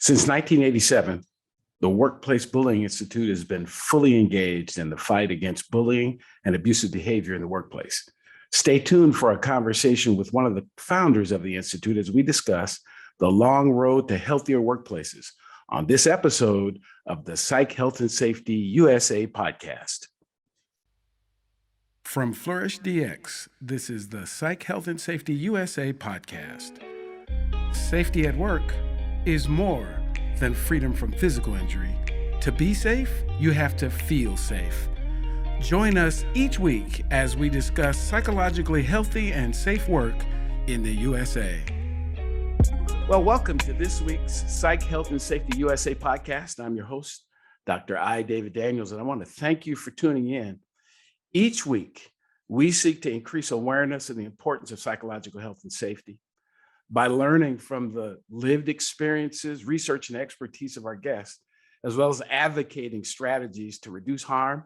Since 1987, the Workplace Bullying Institute has been fully engaged in the fight against bullying and abusive behavior in the workplace. Stay tuned for a conversation with one of the founders of the Institute as we discuss the long road to healthier workplaces on this episode of the Psych Health and Safety USA podcast. From Flourish DX, this is the Psych Health and Safety USA podcast. Safety at work is more than freedom from physical injury. To be safe, you have to feel safe. Join us each week as we discuss psychologically healthy and safe work in the USA. Well, welcome to this week's Psych Health and Safety USA podcast. I'm your host, Dr. I. David Daniels, and I want to thank you for tuning in. Each week, we seek to increase awareness of the importance of psychological health and safety by learning from the lived experiences, research, and expertise of our guests, as well as advocating strategies to reduce harm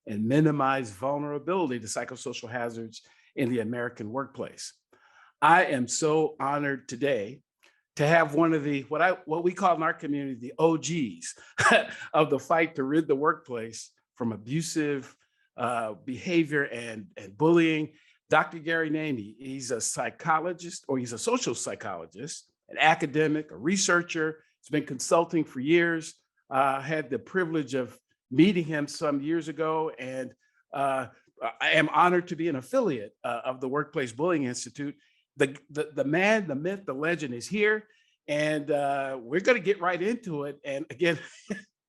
and minimize vulnerability to psychosocial hazards in the American workplace. I am so honored today to have one of the, what we call in our community, the OGs of the fight to rid the workplace from abusive behavior and bullying, Dr. Gary Namie. He's a psychologist, or he's a social psychologist, an academic, a researcher. He's been consulting for years. Had the privilege of meeting him some years ago, and I am honored to be an affiliate of the Workplace Bullying Institute. The man, the myth, the legend is here, and we're going to get right into it. And again,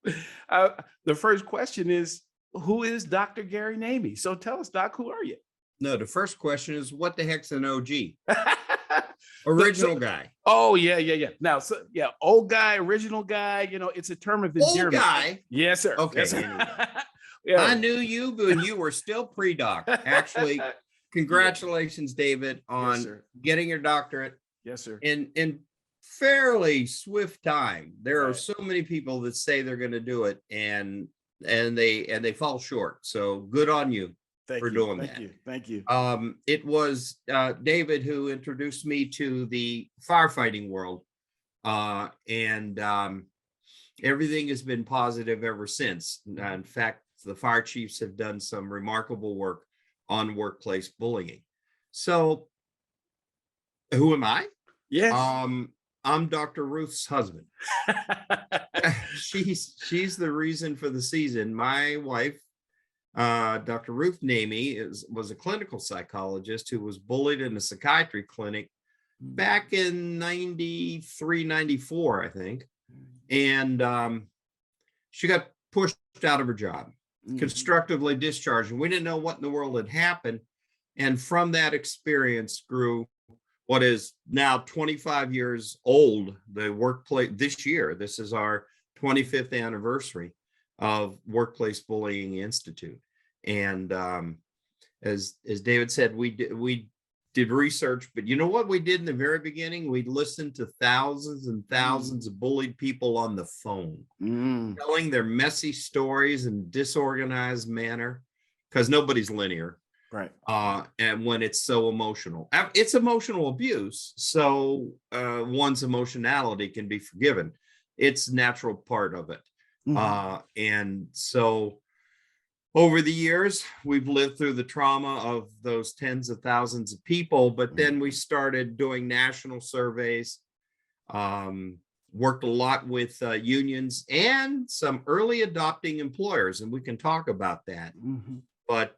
the first question is, who is Dr. Gary Namie? So tell us, Doc, who are you? No, the first question is, what the heck's an OG? Original guy. Oh, yeah. Now, old guy, original guy, it's a term of endearment. Old guy? Yes, sir. Okay. Yes, sir. Anyway. Yeah. I knew you when you were still pre-doc. Actually, congratulations, David, on getting your doctorate. Yes, sir. In fairly swift time. There are so many people that say they're going to do it, and they fall short. So good on you. Thank for you. doing Thank that. you. Thank you. It was David who introduced me to the firefighting world, and everything has been positive ever since. In fact, the fire chiefs have done some remarkable work on workplace bullying. So, who am I? Yes. I'm Dr. Ruth's husband. She's the reason for the season. My wife, Dr. Ruth Namie, was a clinical psychologist who was bullied in a psychiatry clinic back in 93, 94, I think. And she got pushed out of her job, constructively discharged. And we didn't know what in the world had happened. And from that experience grew what is now 25 years old, the workplace. This year, this is our 25th anniversary of Workplace Bullying Institute. And as David said, we did research, but you know what we did in the very beginning? We listened to thousands and thousands of bullied people on the phone, telling their messy stories in disorganized manner, because nobody's linear. Right. And when it's so emotional, it's emotional abuse. So one's emotionality can be forgiven. It's a natural part of it. And so over the years, we've lived through the trauma of those tens of thousands of people, but then we started doing national surveys, worked a lot with unions and some early adopting employers, and we can talk about that. But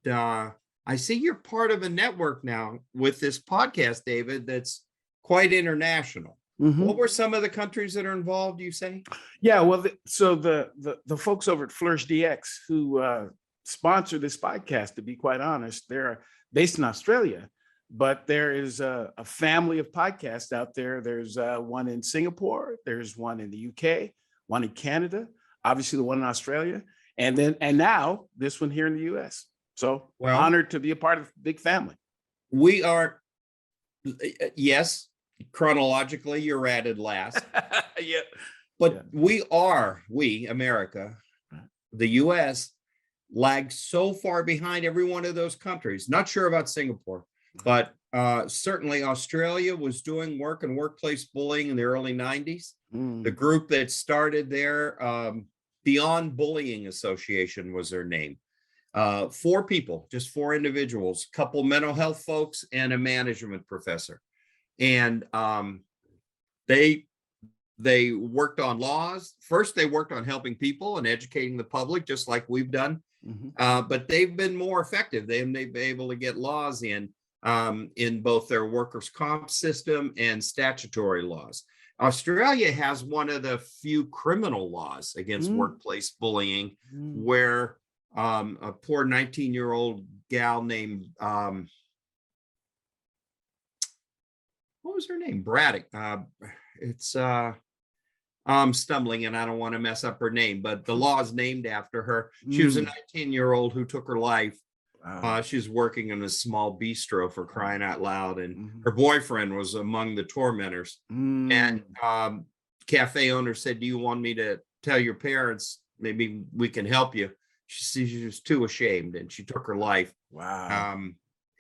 I see you're part of a network now with this podcast, David, that's quite international. What were some of the countries that are involved, you say? Yeah, well, the folks over at Flourish DX who sponsor this podcast, to be quite honest, they're based in Australia, but there is a family of podcasts out there. There's one in Singapore, there's one in the UK, one in Canada, obviously the one in Australia, and now this one here in the US. So honored to be a part of the big family. We are, yes, chronologically, you're added last. Yeah. But we, America, the US, lagged so far behind every one of those countries. Not sure about Singapore, but certainly Australia was doing work in workplace bullying in the early 90s. The group that started there, Beyond Bullying Association was their name. 4 people, just 4 individuals, couple mental health folks and a management professor. And they worked on laws. First, they worked on helping people and educating the public, just like we've done. But they've been more effective. They've been able to get laws in both their workers' comp system and statutory laws. Australia has one of the few criminal laws against workplace bullying, where a poor 19-year-old gal named, what was her name? Braddock. I'm stumbling and I don't want to mess up her name, but the law is named after her. She was a 19-year-old who took her life. She was working in a small bistro, for crying out loud, and her boyfriend was among the tormentors. And cafe owner said, "Do you want me to tell your parents? Maybe we can help you." She was too ashamed, and she took her life. Wow.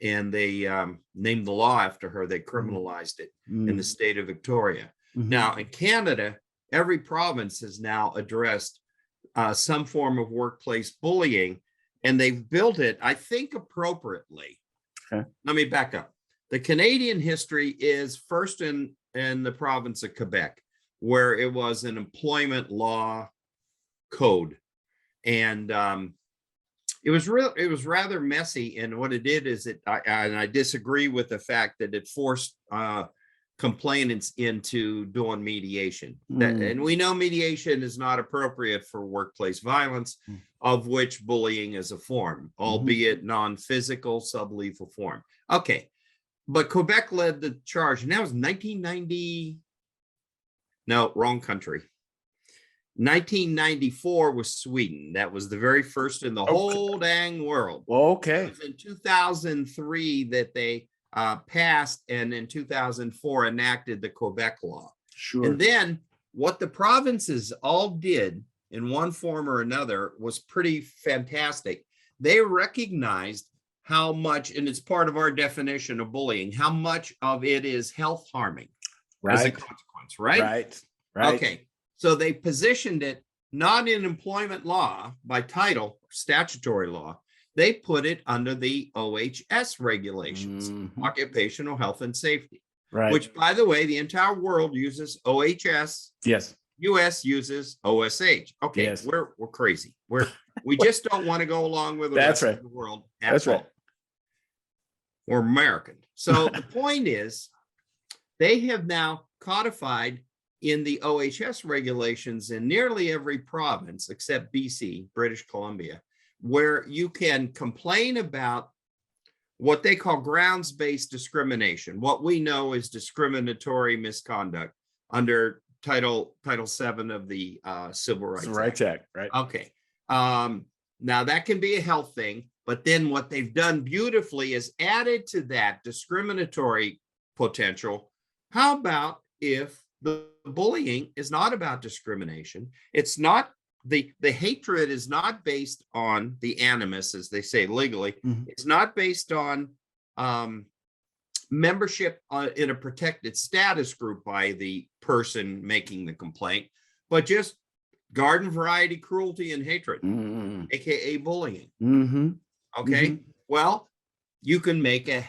And they named the law after her. They criminalized it in the state of Victoria. Now, in Canada, every province has now addressed some form of workplace bullying, and they've built it, I think, appropriately. Okay. Let me back up. The Canadian history is first in the province of Quebec, where it was an employment law code. And it was rather messy. And what it did is I disagree with the fact that it forced complainants into doing mediation. And we know mediation is not appropriate for workplace violence, of which bullying is a form, albeit non-physical, sublethal form. Okay. But Quebec led the charge, and that was 1990. No, wrong country. 1994 was Sweden. That was the very first in the whole dang world. Okay. It was in 2003 that they passed, and in 2004 enacted the Quebec law. Sure. And then what the provinces all did in one form or another was pretty fantastic. They recognized how much, and it's part of our definition of bullying, how much of it is health harming as a consequence, right? Right. Okay. So they positioned it not in employment law by title, statutory law. They put it under the OHS regulations, occupational health and safety, which, by the way, the entire world uses OHS. Yes. US uses OSH. Okay, yes. We're crazy. We just don't want to go along with the rest of the world. That's right. We're American. So the point is, they have now codified in the OHS regulations in nearly every province except BC, British Columbia, where you can complain about what they call grounds-based discrimination. What we know is discriminatory misconduct under Title VII of the Civil Rights Act. Right. Okay. Now that can be a health thing, but then what they've done beautifully is added to that discriminatory potential. How about if the bullying is not about discrimination? It's not the hatred is not based on the animus, as they say legally. It's not based on membership in a protected status group by the person making the complaint, but just garden variety cruelty and hatred, aka bullying. Okay. Well, you can make a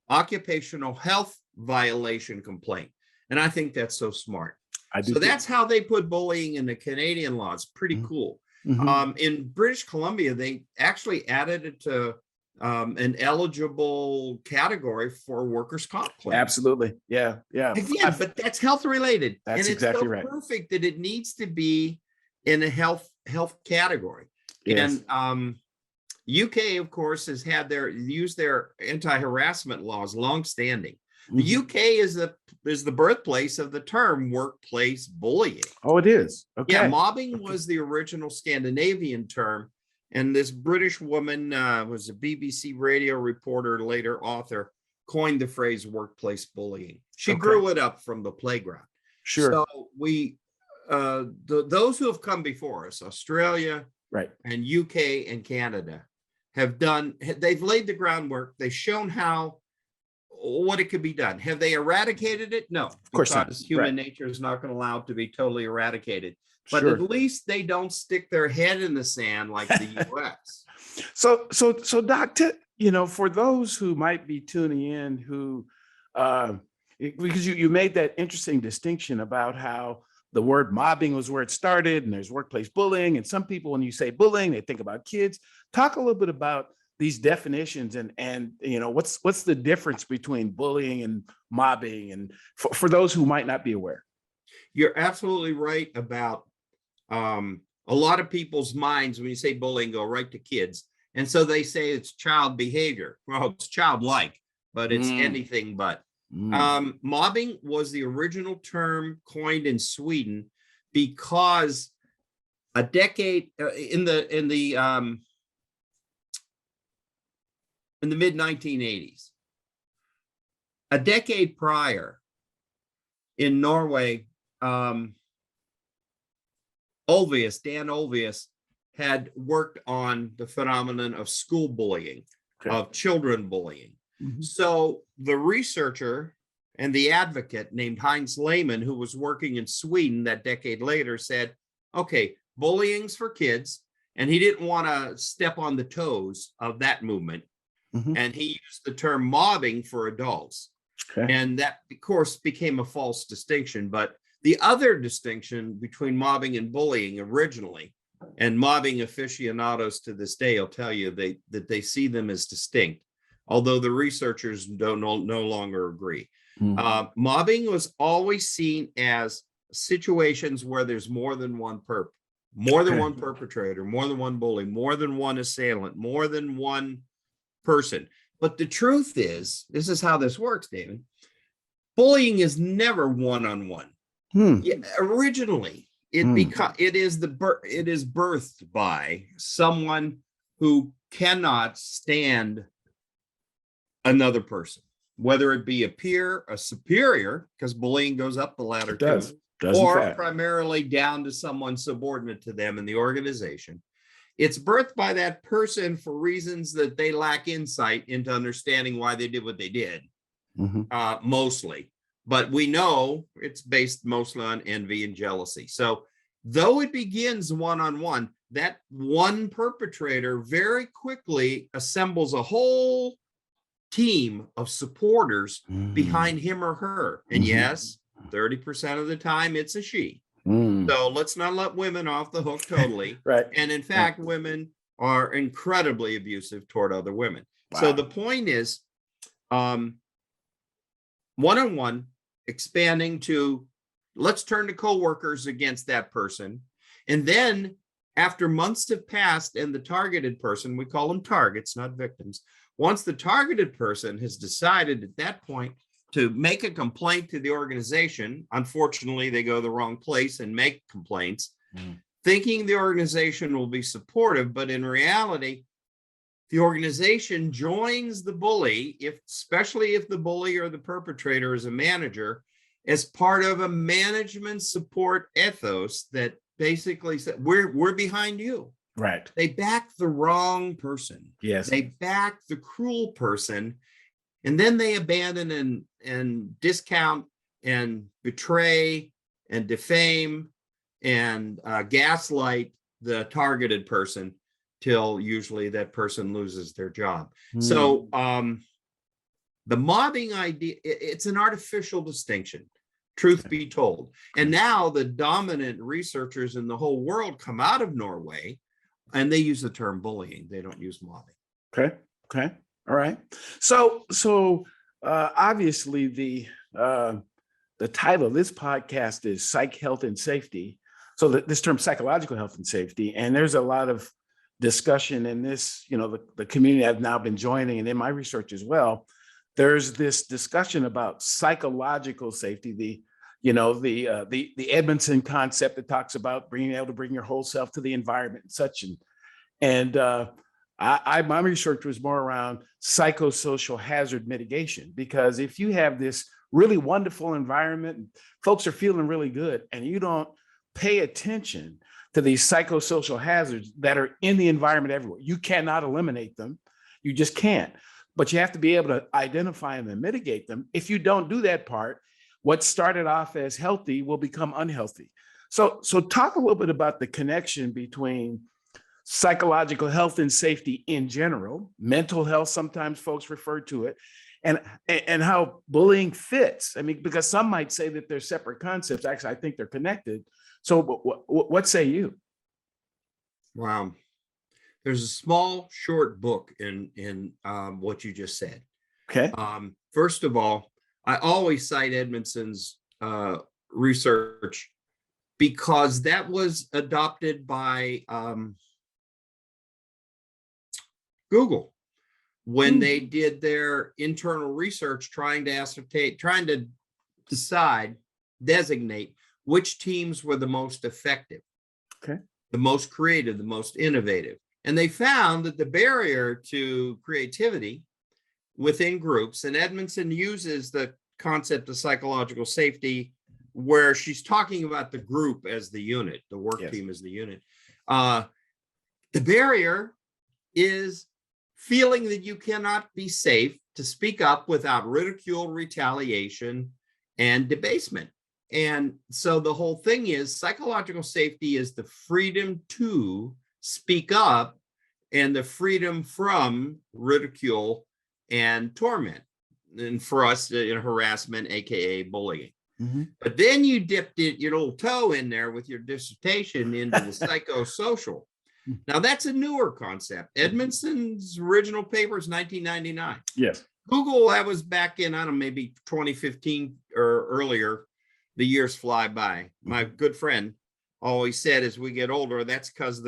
occupational health violation complaint. And I think that's so smart. So that's how they put bullying in the Canadian law. It's pretty cool. In British Columbia, they actually added it to an eligible category for workers' comp claims. Absolutely. Yeah. Again, but that's health related. That's and it's exactly so right. Perfect that it needs to be in a health category. Yes. And UK, of course, has had used their anti-harassment laws longstanding. The UK is the birthplace of the term workplace bullying. Oh, it is. Okay. Yeah, mobbing was the original Scandinavian term, and this British woman was a BBC radio reporter, later author, coined the phrase workplace bullying. She grew it up from the playground. Sure. So we, those who have come before us, Australia, and UK and Canada, they've laid the groundwork. They've shown how what it could be done. Have they eradicated it? No, of course not. because human Right. nature is not going to allow it to be totally eradicated. But Sure. at least they don't stick their head in the sand like the US. So Doc, for those who might be tuning in, who because you made that interesting distinction about how the word mobbing was where it started, and there's workplace bullying, and some people, when you say bullying, they think about kids. Talk a little bit about these definitions and what's the difference between bullying and mobbing, and for those who might not be aware. You're absolutely right about a lot of people's minds, when you say bullying, go right to kids. And so they say it's child behavior. Well, it's childlike, but it's anything but. Mobbing was the original term coined in Sweden because a decade in the mid 1980s, a decade prior in Norway, Dan Olvius had worked on the phenomenon of school bullying, of children bullying. So the researcher and the advocate named Heinz Lehmann, who was working in Sweden that decade later, said, okay, bullying's for kids. And he didn't want to step on the toes of that movement. And he used the term mobbing for adults. And that, of course, became a false distinction. But the other distinction between mobbing and bullying originally, and mobbing aficionados to this day will tell you that they see them as distinct, although the researchers no longer agree. Mobbing was always seen as situations where there's more than one one perpetrator, more than one bully, more than one assailant, more than one person. But the truth is, this is how this works, David. Bullying is never one-on-one. Yeah, originally, it is birthed by someone who cannot stand another person, whether it be a peer, a superior, because bullying goes up the ladder too, or primarily down to someone subordinate to them in the organization. It's birthed by that person for reasons that they lack insight into understanding why they did what they did, mostly. But we know it's based mostly on envy and jealousy. So though it begins one-on-one, that one perpetrator very quickly assembles a whole team of supporters behind him or her. And yes, 30% of the time it's a she. So let's not let women off the hook totally. Right. And in fact, women are incredibly abusive toward other women. Wow. So the point is, one-on-one, expanding to, let's turn to coworkers against that person. And then after months have passed and the targeted person, we call them targets, not victims. Once the targeted person has decided at that point to make a complaint to the organization, unfortunately, they go the wrong place and make complaints, thinking the organization will be supportive, but in reality, the organization joins the bully, especially if the bully or the perpetrator is a manager, as part of a management support ethos that basically said, we're behind you. Right. They back the wrong person. Yes. They back the cruel person, and then they abandon and discount and betray and defame and gaslight the targeted person till usually that person loses their job. So the mobbing idea, it's an artificial distinction, truth be told. And now the dominant researchers in the whole world come out of Norway and they use the term bullying. They don't use mobbing. Okay. All right. So obviously the title of this podcast is Psych, Health, and Safety. So this term psychological health and safety, and there's a lot of discussion in this, the community I've now been joining, and in my research as well, there's this discussion about psychological safety, the Edmondson concept that talks about being able to bring your whole self to the environment and such. And my research was more around psychosocial hazard mitigation, because if you have this really wonderful environment and folks are feeling really good and you don't pay attention to these psychosocial hazards that are in the environment everywhere, you cannot eliminate them. You just can't. but you have to be able to identify them and mitigate them. If you don't do that part, what started off as healthy will become unhealthy. So talk a little bit about the connection between psychological health and safety in general, mental health, sometimes folks refer to it, and how bullying fits. I mean, because some might say that they're separate concepts. Actually, I think they're connected. So what say you? Wow. There's a small, short book in what you just said. Okay. First of all, I always cite Edmondson's research because that was adopted by Google when they did their internal research, trying to designate which teams were the most effective, okay, the most creative, the most innovative. And they found that the barrier to creativity within groups, and Edmondson uses the concept of psychological safety, where she's talking about the group as the unit, the work team as the unit. The barrier is feeling that you cannot be safe to speak up without ridicule, retaliation, and debasement. And so the whole thing is psychological safety is the freedom to speak up and the freedom from ridicule and torment. And for us, harassment, AKA bullying. Mm-hmm. But then you dipped your little toe in there with your dissertation into the psychosocial. Now, that's a newer concept. Edmondson's original paper is 1999. Yes. Google, that was back in, I don't know, maybe 2015 or earlier. The years fly by. My good friend always said, as we get older, that's because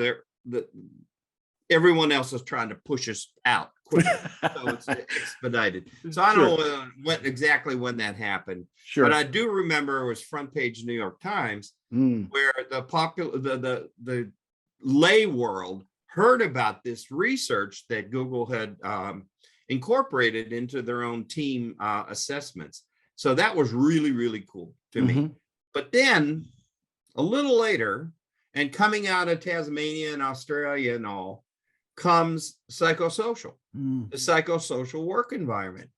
everyone else is trying to push us out quicker. So it's expedited. So I don't know exactly when that happened. Sure. But I do remember it was front page New York Times, where the lay world heard about this research that Google had incorporated into their own team assessments. So that was really, really cool to me. But then a little later, and coming out of Tasmania and Australia and all, comes psychosocial, the psychosocial work environment,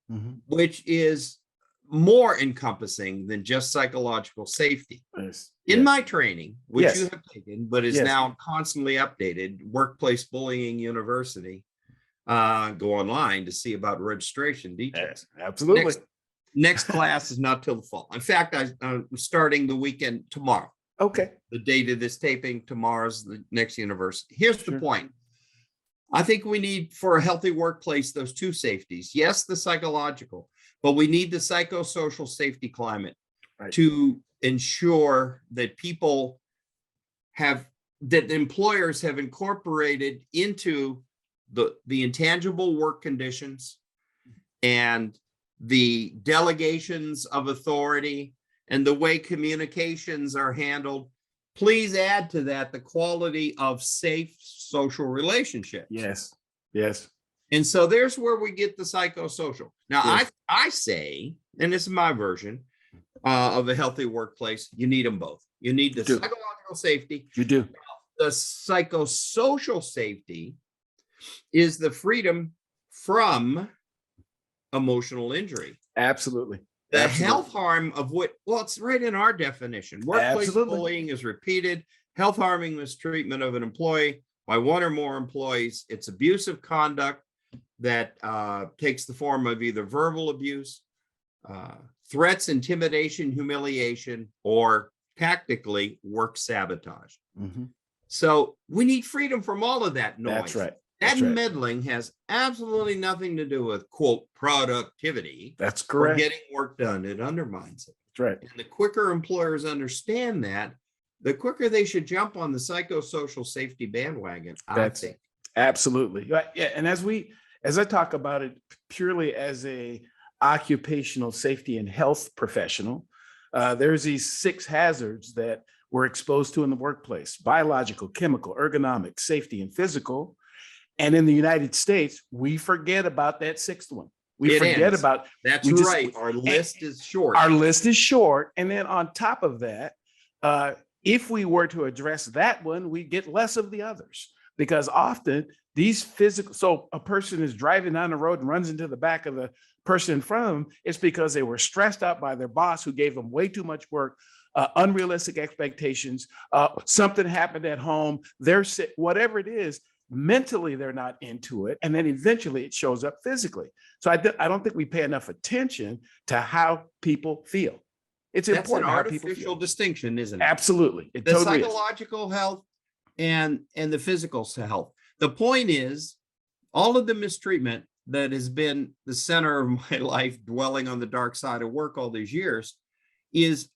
which is more encompassing than just psychological safety. In my training, which you have taken, but is now constantly updated, Workplace Bullying University, go online to see about registration details. Absolutely. Next class is not till the fall. In fact, I'm starting the weekend tomorrow. Okay. The date of this taping, tomorrow's the next university. Here's the point. I think we need, for a healthy workplace, those two safeties. Yes, the psychological, but we need the psychosocial safety climate to ensure that that employers have incorporated into the intangible work conditions and the delegations of authority and the way communications are handled. Please add to that the quality of safe social relationships. Yes. And so there's where we get the psychosocial. Now, I say, and this is my version of a healthy workplace, you need them both. You need the psychological safety. You do. The psychosocial safety is the freedom from emotional injury. Absolutely. The health harm of it's right in our definition. Workplace bullying is repeated, health harming mistreatment of an employee by one or more employees. It's abusive conduct that takes the form of either verbal abuse, threats, intimidation, humiliation, or tactically work sabotage. So we need freedom from all of that noise. That's right. That meddling has absolutely nothing to do with, quote, productivity. That's correct. Or getting work done. It undermines it. That's right. And the quicker employers understand that, the quicker they should jump on the psychosocial safety bandwagon. I think. Absolutely. Yeah. And as I talk about it purely as a occupational safety and health professional, there's these 6 hazards that we're exposed to in the workplace: biological, chemical, ergonomic, safety, and physical. And in the United States, we forget about that 6th one. That's right. Our list is short. Our list is short. And then on top of that, if we were to address that one, we get less of the others. because often these physical, so a person is driving down the road and runs into the back of the person in front of them, it's because they were stressed out by their boss who gave them way too much work, unrealistic expectations, something happened at home, they're sick, whatever it is, mentally they're not into it. And then eventually it shows up physically. So I don't think we pay enough attention to how people feel. It's That's an important how people artificial feel. distinction, isn't it? Absolutely. It The totally is. psychological health and the physical health. The point is, all of the mistreatment that has been the center of my life, dwelling on the dark side of work all these years, is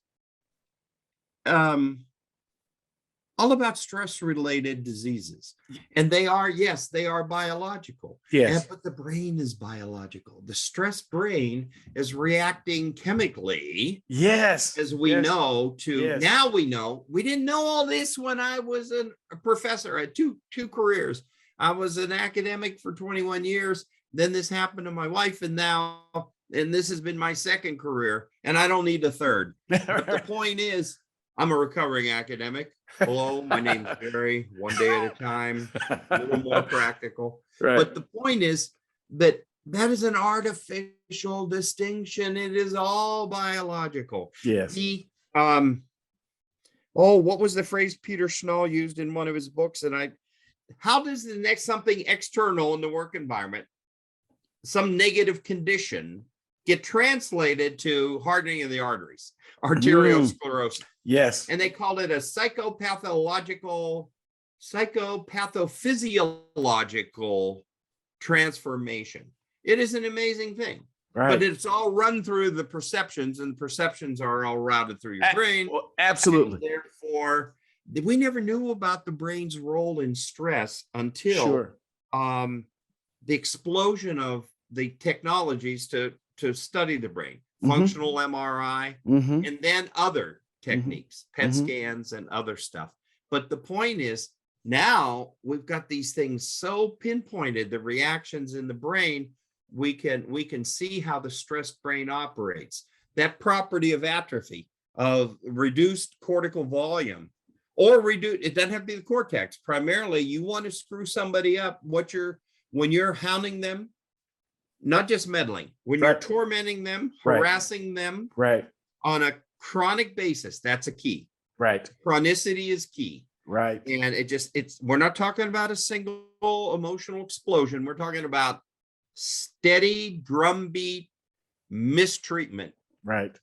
all about stress-related diseases. And they are, yes, they are biological. Yes. But the brain is biological. The stressed brain is reacting chemically. Yes. As we know to, Yes. now we know. We didn't know all this when I was a professor. I had two careers. I was an academic for 21 years. Then this happened to my wife, and this has been my second career, and I don't need a third. But the point is, I'm a recovering academic. Hello, my name's Barry, one day at a time, a little more practical. Right. But the point is that is an artificial distinction. It is all biological. Yes. What was the phrase Peter Schnall used in one of his books? And how does the next something external in the work environment, some negative condition, get translated to hardening of the arteries, arteriosclerosis? Yes. And they called it a psychophysiological transformation. It is an amazing thing. Right. But it's all run through the perceptions, and the perceptions are all routed through your brain. Well, absolutely. And therefore, we never knew about the brain's role in stress until the explosion of the technologies to study the brain, functional MRI, and then other techniques, PET scans and other stuff. But the point is, now we've got these things so pinpointed, the reactions in the brain, we can see how the stressed brain operates. That property of atrophy, of reduced cortical volume, or it doesn't have to be the cortex. Primarily, you want to screw somebody up. When you're hounding them, not just meddling, when you're tormenting them, harassing them on a chronic basis, that's a key. Right. Chronicity is key. Right. And we're not talking about a single emotional explosion. We're talking about steady drumbeat mistreatment,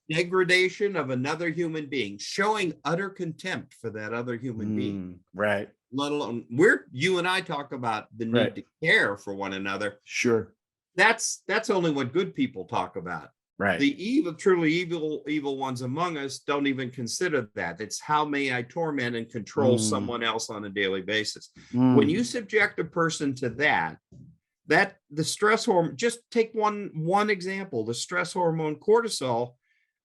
degradation of another human being, showing utter contempt for that other human being. Right. Let alone you and I talk about the need to care for one another. Sure. That's only what good people talk about. Right. The truly evil ones among us don't even consider that. It's how may I torment and control someone else on a daily basis. When you subject a person to that the stress hormone, just take one example, the stress hormone cortisol,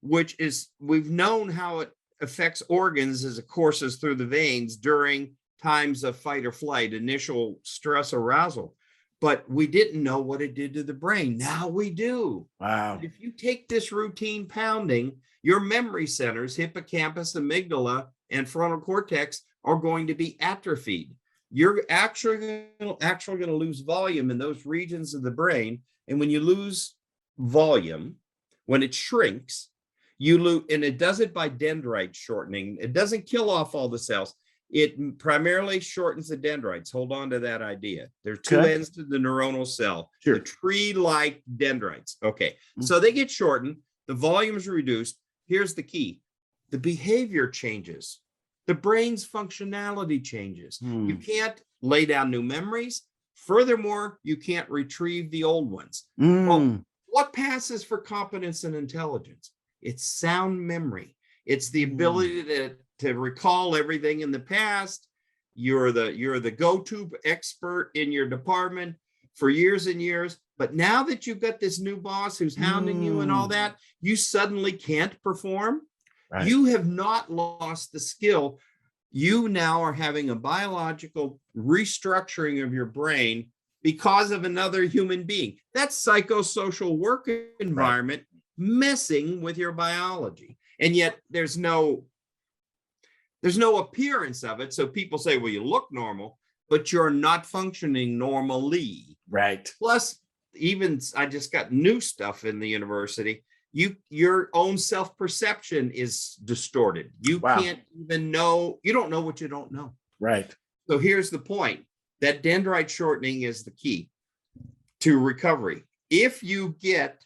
which is, we've known how it affects organs as it courses through the veins during times of fight or flight, initial stress arousal. But we didn't know what it did to the brain. Now we do. Wow. If you take this routine pounding, your memory centers, hippocampus, amygdala, and frontal cortex, are going to be atrophied. You're actually going to lose volume in those regions of the brain. And when you lose volume, when it shrinks, you lose, and it does it by dendrite shortening. It doesn't kill off all the cells. It primarily shortens the dendrites. Hold on to that idea. There are two ends to the neuronal cell, the tree-like dendrites. Okay, so they get shortened. The volume is reduced. Here's the key. The behavior changes. The brain's functionality changes. You can't lay down new memories. Furthermore, you can't retrieve the old ones. Well, what passes for competence and intelligence? It's sound memory. It's the ability to recall everything in the past. You're the go-to expert in your department for years and years. But now that you've got this new boss who's hounding you and all that, you suddenly can't perform. Right. You have not lost the skill. You now are having a biological restructuring of your brain because of another human being. That's psychosocial work environment messing with your biology. And yet there's no appearance of it. So people say, well, you look normal. but you're not functioning normally. Right. Plus, even I just got new stuff in the university. Your own self-perception is distorted. You Wow. can't even know, you don't know what you don't know. Right. So here's the point, that dendrite shortening is the key to recovery. If you get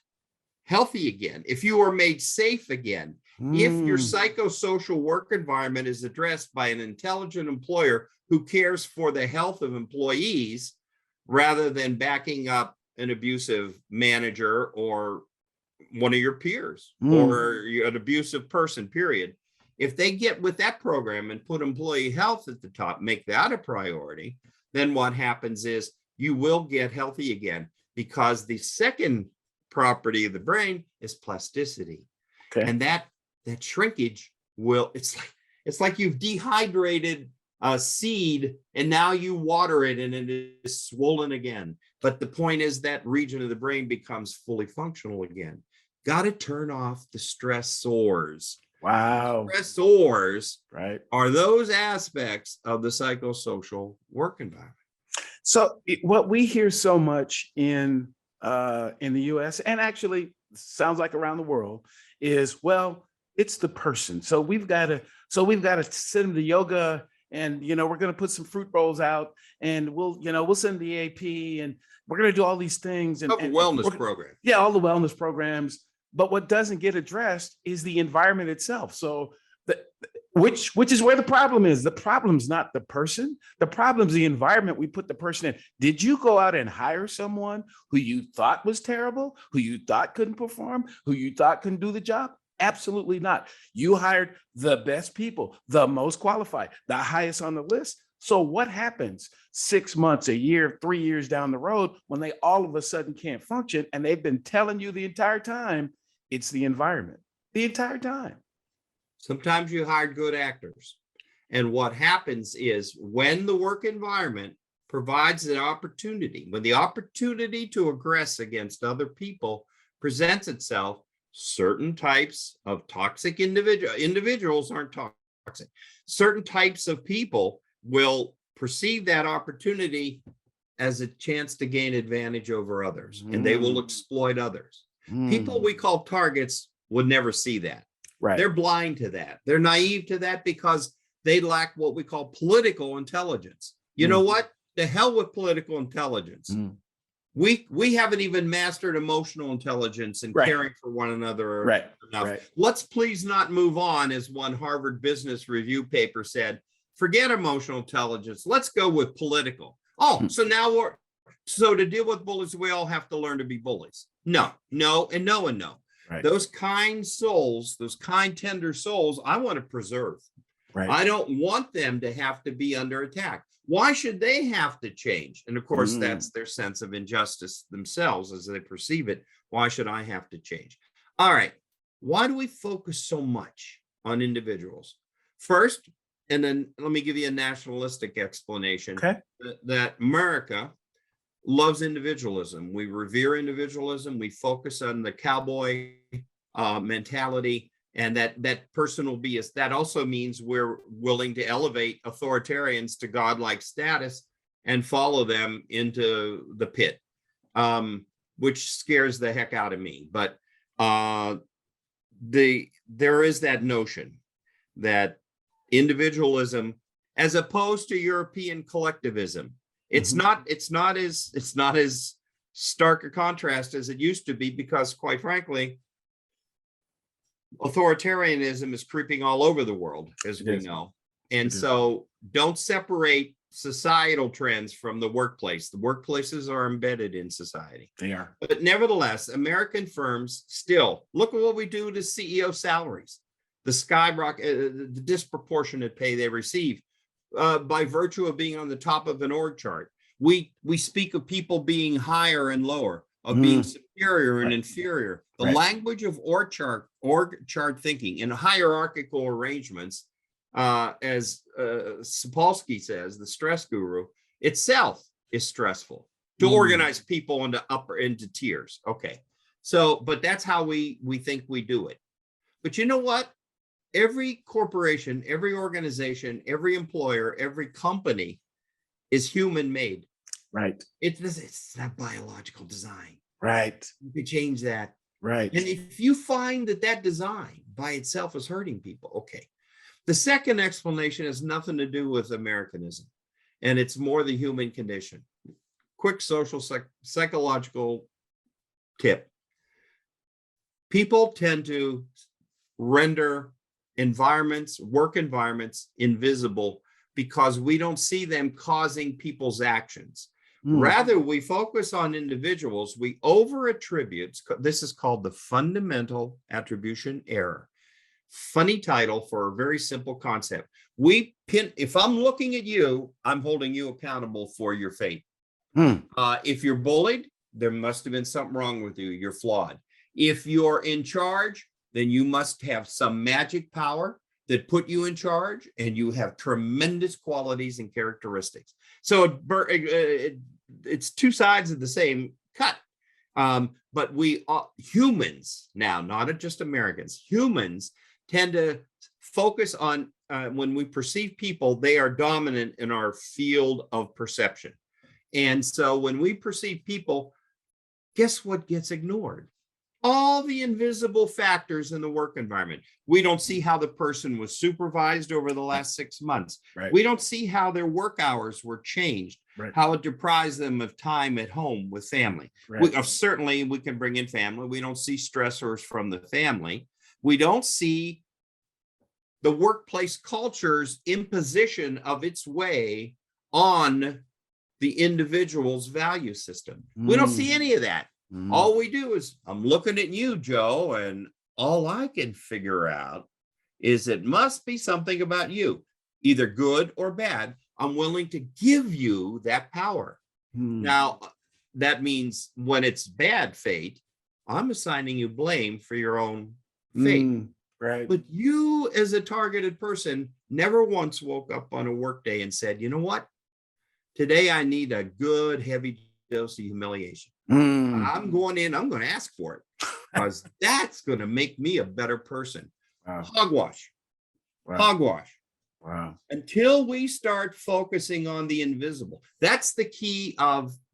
healthy again, if you are made safe again, if your psychosocial work environment is addressed by an intelligent employer who cares for the health of employees rather than backing up an abusive manager or one of your peers or an abusive person, period. If they get with that program and put employee health at the top, make that a priority, then what happens is you will get healthy again, because the second property of the brain is plasticity. Okay. And that shrinkage will, it's like you've dehydrated a seed and now you water it and it is swollen again. But the point is that region of the brain becomes fully functional again. Got to turn off the stressors. Wow. Stressors, right, are those aspects of the psychosocial work environment. So what we hear so much in the US, and actually sounds like around the world, is, well, it's the person. So we've got to send them to yoga, and we're going to put some fruit bowls out, and we'll send the AP, and we're going to do all these things, and wellness program. Yeah, all the wellness programs. But what doesn't get addressed is the environment itself. So which is where the problem is. The problem's not the person. The problem's the environment we put the person in. Did you go out and hire someone who you thought was terrible, who you thought couldn't perform, who you thought couldn't do the job? Absolutely not. You hired the best people, the most qualified, the highest on the list. So what happens 6 months, a year, 3 years down the road when they all of a sudden can't function, and they've been telling you the entire time it's the environment, the entire time? Sometimes you hire good actors. And what happens is, when the work environment provides an opportunity, when the opportunity to aggress against other people presents itself, certain types of toxic individuals aren't toxic. Certain types of people will perceive that opportunity as a chance to gain advantage over others, and they will exploit others. People we call targets would never see that. Right. They're blind to that. They're naive to that because they lack what we call political intelligence. You know what? The hell with political intelligence. We haven't even mastered emotional intelligence and caring for one another enough. Let's please not move on, as one Harvard Business Review paper said. Forget emotional intelligence. Let's go with political. So now so to deal with bullies, we all have to learn to be bullies. No, and no, and no. Right. Those kind souls, those kind, tender souls, I want to preserve. Right. I don't want them to have to be under attack. Why should they have to change? And of course, that's their sense of injustice themselves as they perceive it. Why should I have to change? All right. Why do we focus so much on individuals? First, and then let me give you a nationalistic explanation, that America loves individualism. We revere individualism. We focus on the cowboy mentality, and that personal bias. That also means we're willing to elevate authoritarians to godlike status and follow them into the pit, which scares the heck out of me. But there is that notion that individualism, as opposed to European collectivism, it's not as stark a contrast as it used to be, because quite frankly, authoritarianism is creeping all over the world, as we know. And so don't separate societal trends from the workplace. The workplaces are embedded in society. They are. But nevertheless, American firms still, look at what we do to CEO salaries, the skyrocket, the disproportionate pay they receive by virtue of being on the top of an org chart. We speak of people being higher and lower, of being superior and inferior. The language of org chart thinking in hierarchical arrangements, as Sapolsky says, the stress guru, itself is stressful to organize people into tiers. Okay, so but that's how we think we do it. But you know what? Every corporation, every organization, every employer, every company is human made. Right. It's not biological design. Right. You could change that. Right. And if you find that design by itself is hurting people, okay. The second explanation has nothing to do with Americanism, and it's more the human condition. Quick social psychological tip. People tend to render work environments invisible because we don't see them causing people's actions. Rather, we focus on individuals, we over-attribute. This is called the fundamental attribution error. Funny title for a very simple concept. If I'm looking at you, I'm holding you accountable for your fate. If you're bullied, there must have been something wrong with you. You're flawed. If you're in charge, then you must have some magic power that put you in charge, and you have tremendous qualities and characteristics. So it's two sides of the same cut. But we humans now, not just Americans, humans tend to focus on when we perceive people, they are dominant in our field of perception. And so when we perceive people, guess what gets ignored? All the invisible factors in the work environment. We don't see how the person was supervised over the last 6 months. Right. We don't see how their work hours were changed, Right. how it deprives them of time at home with family. Right. Certainly, we can bring in family. We don't see stressors from the family. We don't see the workplace culture's imposition of its way on the individual's value system. We don't see any of that. All we do is, I'm looking at you, Joe, and all I can figure out is it must be something about you, either good or bad. I'm willing to give you that power. Now, that means when it's bad fate, I'm assigning you blame for your own fate. Right. But you, as a targeted person, never once woke up on a work day and said, you know what? Today I need a good heavy dose of humiliation. I'm going to ask for it because that's going to make me a better person. Wow. Hogwash. Wow. Hogwash. Wow. Until we start focusing on the invisible. That's the key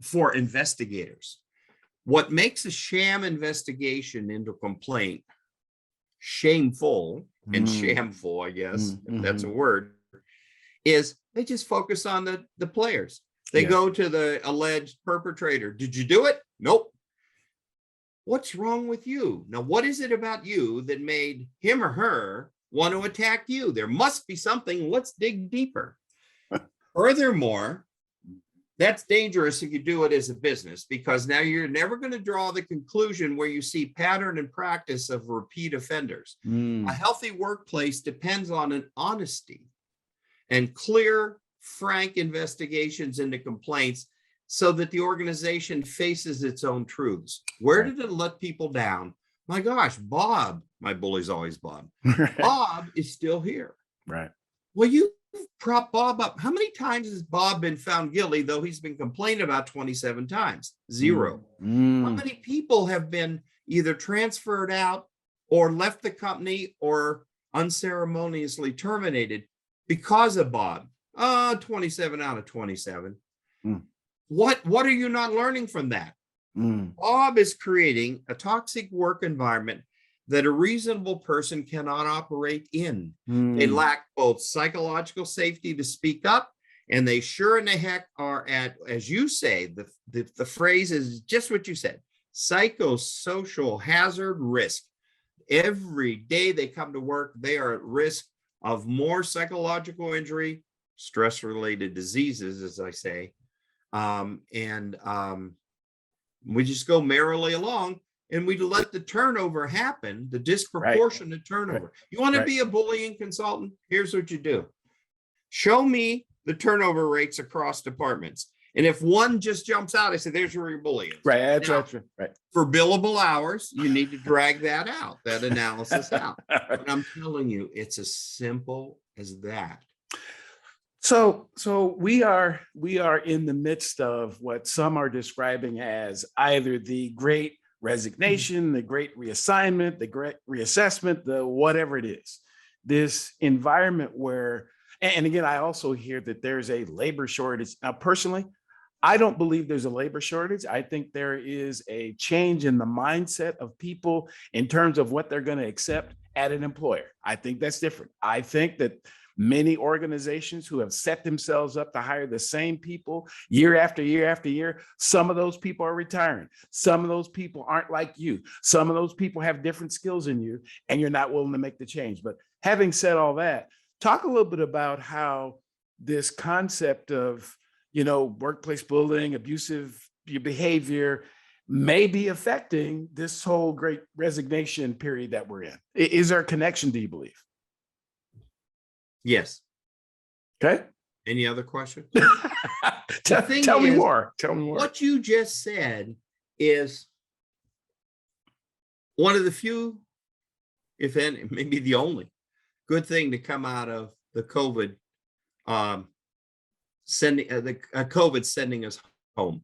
for investigators. What makes a sham investigation into complaint shameful and shameful, I guess, if that's a word, is they just focus on the players. They go to the alleged perpetrator. Did you do it? Nope. What's wrong with you? Now, what is it about you that made him or her want to attack you? There must be something. Let's dig deeper. Furthermore, that's dangerous if you do it as a business, because now you're never going to draw the conclusion where you see pattern and practice of repeat offenders. A healthy workplace depends on an honesty and clear, frank investigations into complaints so that the organization faces its own truths. Where did it let people down? My gosh, Bob, my bully's always Bob. Bob is still here. Right. Well, you prop Bob up. How many times has Bob been found guilty, though he's been complained about 27 times? Zero. How many people have been either transferred out or left the company or unceremoniously terminated because of Bob? 27 out of 27. What are you not learning from that? Bob is creating a toxic work environment that a reasonable person cannot operate in. They lack both psychological safety to speak up, and they sure in the heck are at, as you say, the phrase is just what you said, psychosocial hazard risk. Every day they come to work, they are at risk of more psychological injury, stress-related diseases, as I say, we just go merrily along, and we let the turnover happen, the disproportionate turnover. You want to be a bullying consultant? Here's what you do. Show me the turnover rates across departments. And if one just jumps out, I say, there's where your bullying is. Right. Now, Right. For billable hours, you need to drag that out, that analysis out. But I'm telling you, it's as simple as that. So we are in the midst of what some are describing as either the great resignation, the great reassignment, the great reassessment, the whatever it is. This environment where And again, I also hear that there's a labor shortage. Now, personally, I don't believe there's a labor shortage. I think there is a change in the mindset of people in terms of what they're going to accept at an employer. I think that's different. I think that many organizations who have set themselves up to hire the same people year after year after year, some of those people are retiring. Some of those people aren't like you. Some of those people have different skills than you, and you're not willing to make the change. But having said all that, talk a little bit about how this concept of, workplace bullying, abusive behavior may be affecting this whole great resignation period that we're in. Is there a connection, do you believe? Yes. Okay. Any other questions? Tell me more. What you just said is one of the few, if any, maybe the only good thing to come out of the COVID sending us home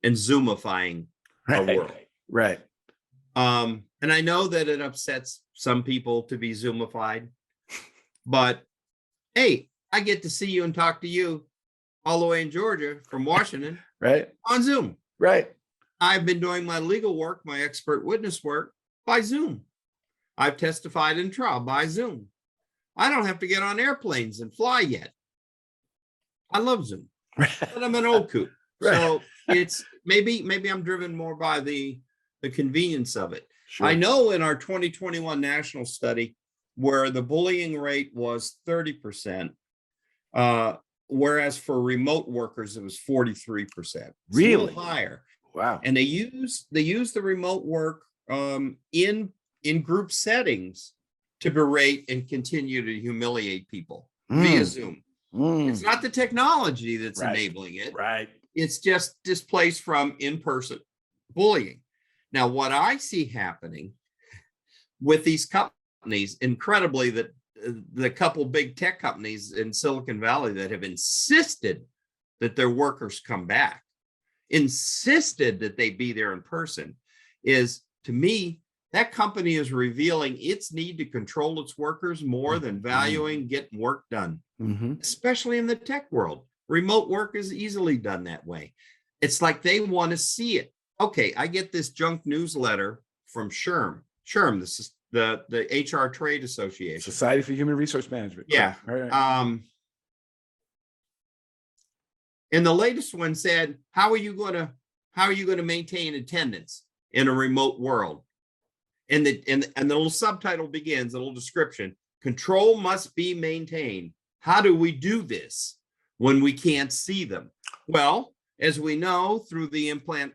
and Zoomifying our world. Right. And I know that it upsets some people to be Zoomified, but hey, I get to see you and talk to you all the way in Georgia from Washington, right, on Zoom. Right. I've been doing my legal work, my expert witness work by Zoom. I've testified in trial by Zoom. I don't have to get on airplanes and fly yet. I love Zoom, but I'm an old coot. Right. So it's maybe I'm driven more by the convenience of it. Sure. I know in our 2021 national study where the bullying rate was 30%, whereas for remote workers it was 43%. It's really? A little higher. Wow. And they use the remote work in group settings to berate and continue to humiliate people via Zoom. It's not the technology that's enabling it. Right. It's just displaced from in-person bullying. Now, what I see happening with these companies, incredibly, that the couple big tech companies in Silicon Valley that have insisted that their workers come back, insisted that they be there in person, is, to me, that company is revealing its need to control its workers more than valuing getting work done, especially in the tech world. Remote work is easily done that way. It's like they want to see it. Okay, I get this junk newsletter from SHRM. SHRM, this is the HR Trade Association. Society for Human Resource Management. Yeah. Right. And the latest one said, how are you going to maintain attendance in a remote world? And the little subtitle begins, a little description: control must be maintained. How do we do this when we can't see them? Well, as we know, through the implant,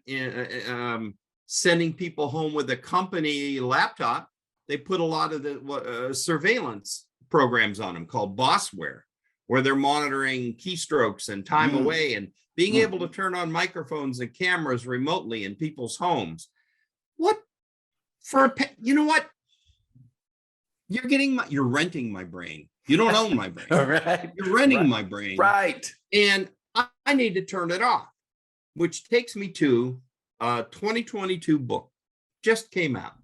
sending people home with a company laptop, they put a lot of the surveillance programs on them called bossware, where they're monitoring keystrokes and time away and being able to turn on microphones and cameras remotely in people's homes. What? You know what? You're renting my brain. You don't own my brain. Right. You're renting my brain. Right. And I need to turn it off, which takes me to a 2022 book, just came out.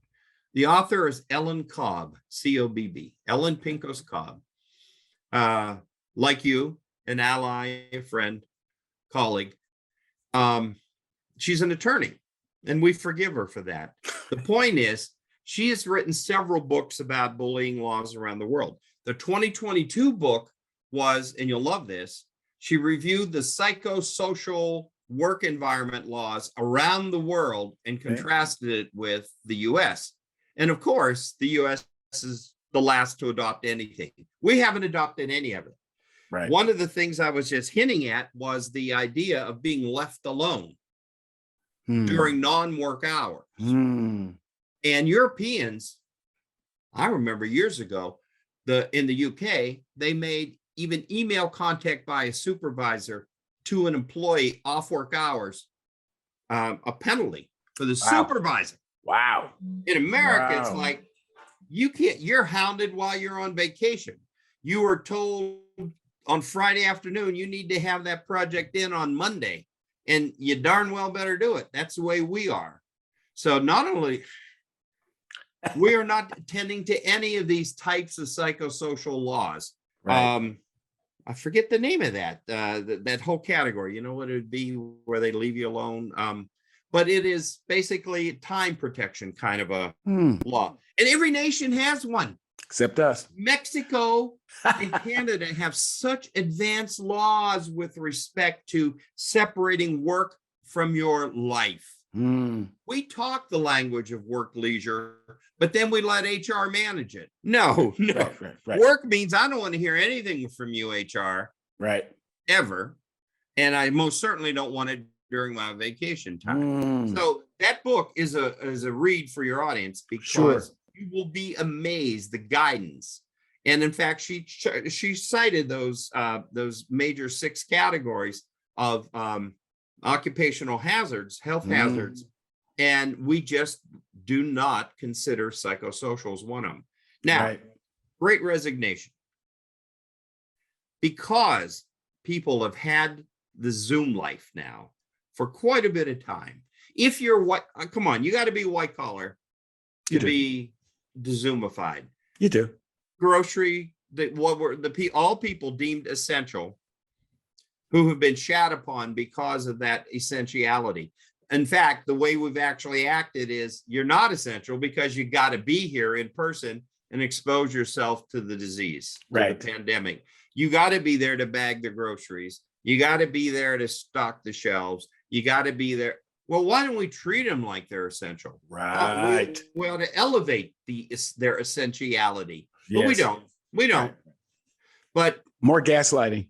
The author is Ellen Cobb, C-O-B-B, Ellen Pincus Cobb. Like you, an ally, a friend, colleague. She's an attorney, and we forgive her for that. The point is, she has written several books about bullying laws around the world. The 2022 book was, and you'll love this, she reviewed the psychosocial work environment laws around the world and contrasted it with the US. And of course, the US is the last to adopt anything. We haven't adopted any of it. Right. One of the things I was just hinting at was the idea of being left alone during non-work hours. And Europeans, I remember years ago, in the UK, they made even email contact by a supervisor to an employee off work hours a penalty for the supervisor. Wow. In America, it's like, you're hounded while you're on vacation. You were told on Friday afternoon, you need to have that project in on Monday, and you darn well better do it. That's the way we are. So not only we are not attending to any of these types of psychosocial laws. Right. I forget the name of that whole category. You know what it would be where they leave you alone. But it is basically time protection kind of a law. And every nation has one. Except us. Mexico and Canada have such advanced laws with respect to separating work from your life. We talk the language of work leisure, but then we let HR manage it. No. Right. Work means I don't want to hear anything from you, HR. Right. Ever. And I most certainly don't want it during my vacation time. So that book is a read for your audience, because you will be amazed the guidance. And in fact, she cited those major 6 categories of occupational hazards, health hazards, and we just do not consider psychosocial as one of them. Now, Great Resignation. Because people have had the Zoom life now for quite a bit of time. If you're white, come on, you got to be white collar to be Zoomified. You do. Grocery, all people deemed essential who have been shat upon because of that essentiality. In fact, the way we've actually acted is you're not essential because you got to be here in person and expose yourself to the disease, to the pandemic. You got to be there to bag the groceries. You got to be there to stock the shelves. You got to be there. Well, why don't we treat them like they're essential? Right. We ought to elevate their essentiality. But we don't. We don't. But more gaslighting.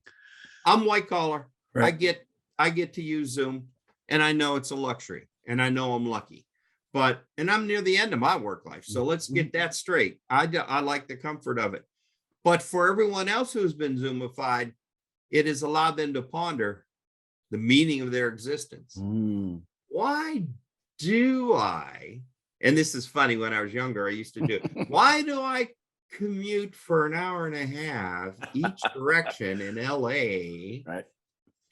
I'm white collar. I get to use Zoom, and I know it's a luxury, and I know I'm lucky. And I'm near the end of my work life. So let's get that straight. I like the comfort of it. But for everyone else who's been Zoomified, it has allowed them to ponder the meaning of their existence. Why do I, and this is funny, when I was younger, I used to do it. Why do I commute for an hour and a half each direction in LA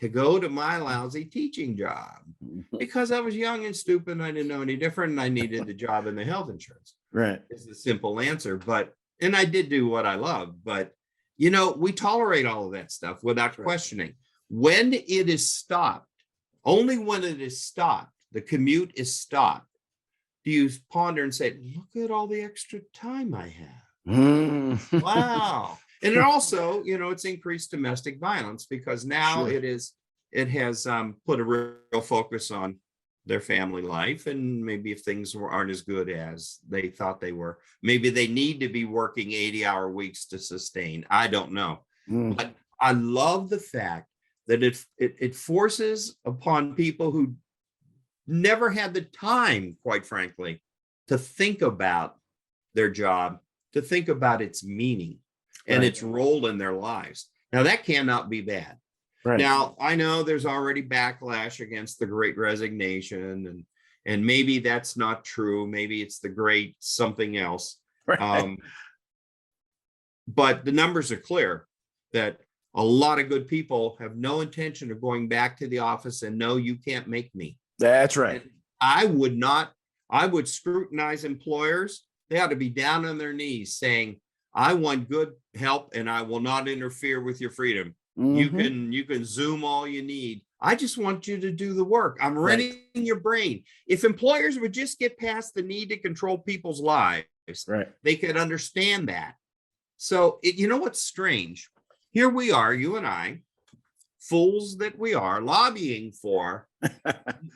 to go to my lousy teaching job? Because I was young and stupid and I didn't know any different, and I needed the job and the health insurance. It's the simple answer. And I did do what I loved, but we tolerate all of that stuff without questioning. When it is stopped, only when it is stopped, the commute is stopped, do you ponder and say, look at all the extra time I have. Wow. And it also, it's increased domestic violence, because now it has put a real focus on their family life. And maybe if things aren't as good as they thought they were, maybe they need to be working 80-hour weeks to sustain. I don't know. But I love the fact that it forces upon people who never had the time, quite frankly, to think about their job, to think about its meaning and its role in their lives. Now, that cannot be bad. Now, I know there's already backlash against the Great Resignation, and maybe that's not true. Maybe it's the great something else. But the numbers are clear that a lot of good people have no intention of going back to the office, and no, you can't make me. That's right. And I would scrutinize employers. They ought to be down on their knees saying, I want good help and I will not interfere with your freedom. You can Zoom all you need. I just want you to do the work. I'm readying your brain. If employers would just get past the need to control people's lives, they could understand that. So you know what's strange? Here we are, you and I, fools that we are, lobbying for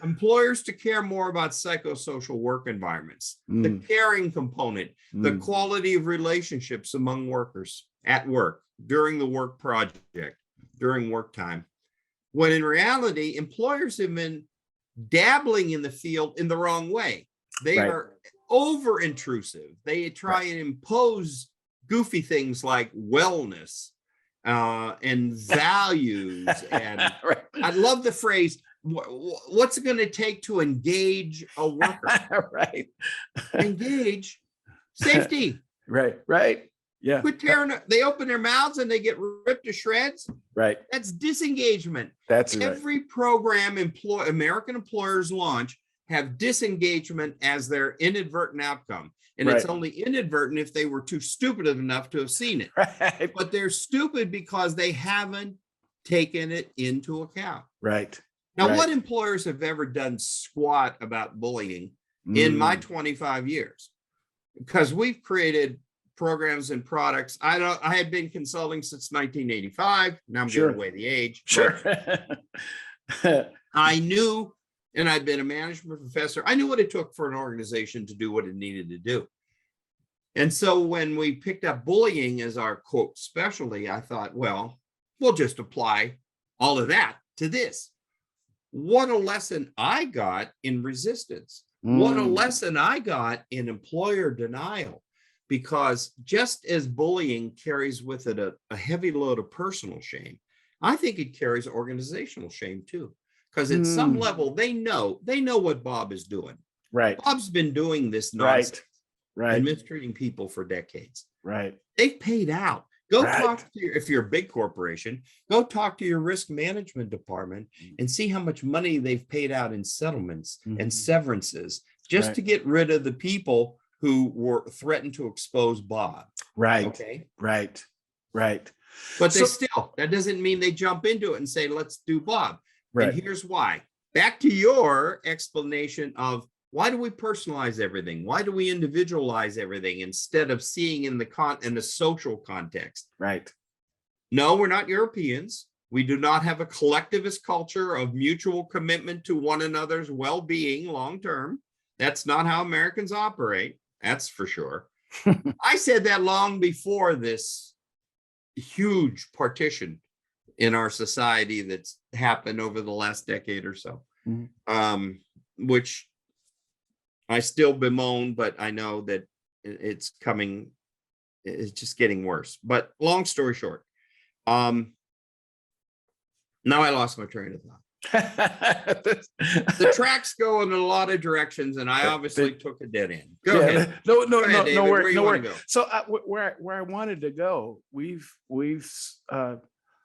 employers to care more about psychosocial work environments, the caring component, the quality of relationships among workers at work, during the work project, during work time. When in reality, employers have been dabbling in the field in the wrong way. They are over intrusive. They try and impose goofy things like wellness and values. And I love the phrase, what's it going to take to engage a worker? Engage safety. Yeah. Quit tearing. They open their mouths and they get ripped to shreds. That's disengagement. That's every program American employers launch have disengagement as their inadvertent outcome. And Right. it's only inadvertent if they were too stupid enough to have seen it. Right. But they're stupid because they haven't taken it into account. Right. Now, Right. what employers have ever done squat about bullying in my 25 years? Because we've created programs and products. I had been consulting since 1985. Now I'm Sure. giving away the age. Sure. I knew, and I'd been a management professor, I knew what it took for an organization to do what it needed to do. And so when we picked up bullying as our quote specialty, I thought, well, we'll just apply all of that to this. What a lesson I got in resistance. What a lesson I got in employer denial. Because just as bullying carries with it a heavy load of personal shame, I think it carries organizational shame too. Because at some level, they know what Bob is doing. Right. Bob's been doing this nonsense Right. and mistreating people for decades. Right. They've paid out. Go Right. talk to if you're a big corporation, go talk to your risk management department and see how much money they've paid out in settlements and severances just to get rid of the people who were threatened to expose Bob. Right. Okay. Right. Right. But that doesn't mean they jump into it and say, let's do Bob. Right. And here's why. Back to your explanation of why do we personalize everything? Why do we individualize everything instead of seeing in the social context? Right. No, we're not Europeans. We do not have a collectivist culture of mutual commitment to one another's well-being long-term. That's not how Americans operate. That's for sure. I said that long before this huge partition in our society that's happened over the last decade or so, which I still bemoan, but I know that it's coming, it's just getting worse. But long story short, now I lost my train of thought. The tracks go in a lot of directions, and I obviously took a dead end. Go ahead. No David, worry. where you wanna go? So where I wanted to go, we've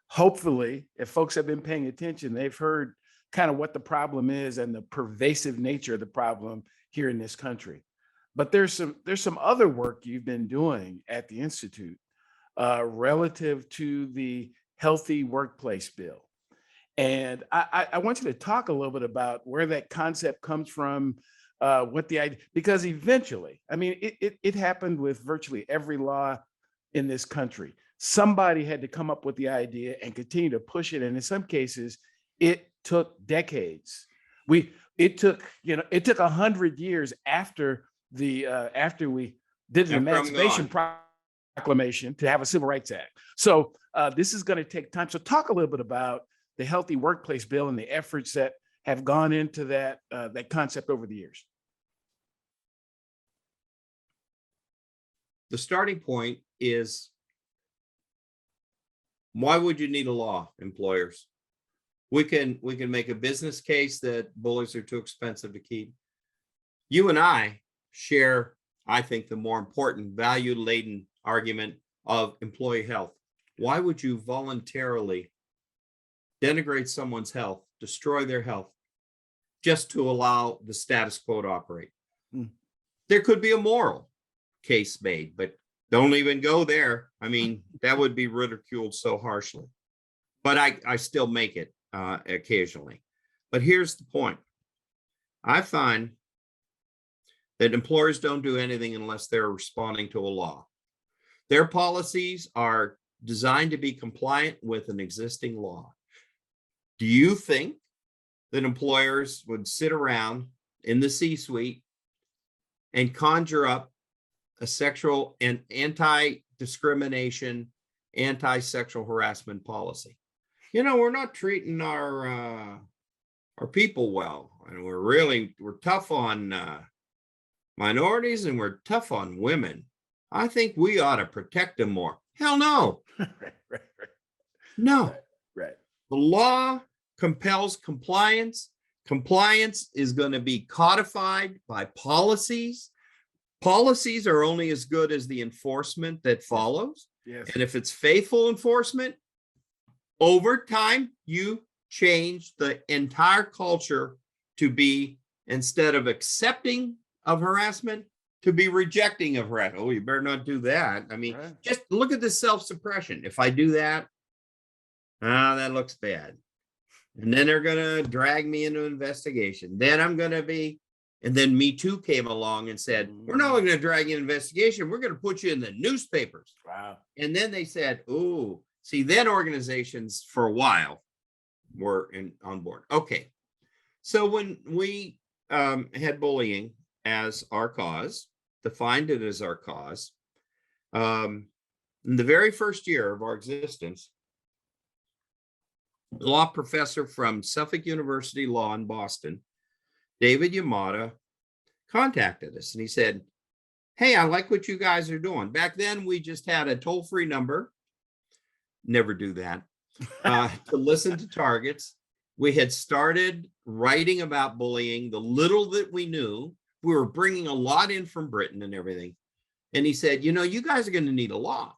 hopefully, if folks have been paying attention, they've heard kind of what the problem is and the pervasive nature of the problem here in this country. But there's some other work you've been doing at the Institute relative to the Healthy Workplace Bill. And I want you to talk a little bit about where that concept comes from, what the idea, because eventually, I mean, it happened with virtually every law in this country. Somebody had to come up with the idea and continue to push it. And in some cases, it took decades. It took 100 years after we did the Emancipation Proclamation to have a Civil Rights Act. So this is going to take time. So talk a little bit about the Healthy Workplace Bill and the efforts that have gone into that concept over the years. The starting point is, why would you need a law, employers? We can make a business case that bullies are too expensive to keep. You and I share, I think, the more important value-laden argument of employee health. Why would you voluntarily denigrate someone's health, destroy their health, just to allow the status quo to operate? There could be a moral case made, but don't even go there. I mean, that would be ridiculed so harshly. But I still make it occasionally. But here's the point. I find that employers don't do anything unless they're responding to a law. Their policies are designed to be compliant with an existing law. Do you think that employers would sit around in the C-suite and conjure up a sexual and anti-discrimination, anti-sexual harassment policy? You know, we're not treating our people well, and we're tough on minorities, and we're tough on women. I think we ought to protect them more. Hell no. Right. No. Right. The law compels compliance. Compliance is going to be codified by policies. Policies are only as good as the enforcement that follows. Yes. And if it's faithful enforcement, over time, you change the entire culture to be instead of accepting of harassment to be rejecting of harassment. Oh, you better not do that. I mean, Right. just look at the self-suppression. If I do that, that looks bad. And then they're going to drag me into investigation. Then I'm going to be, and then Me Too came along and said, we're not going to drag you in investigation. We're going to put you in the newspapers. Wow. And then they said, oh, see, then organizations for a while were on board. Okay. So when we had bullying as our cause, defined it as our cause, in the very first year of our existence, a law professor from Suffolk University Law in Boston, David Yamada, contacted us and he said, hey, I like what you guys are doing. Back then, we just had a toll-free number. Never do that. To listen to targets. We had started writing about bullying, the little that we knew. We were bringing a lot in from Britain and everything. And he said, you know, you guys are going to need a law.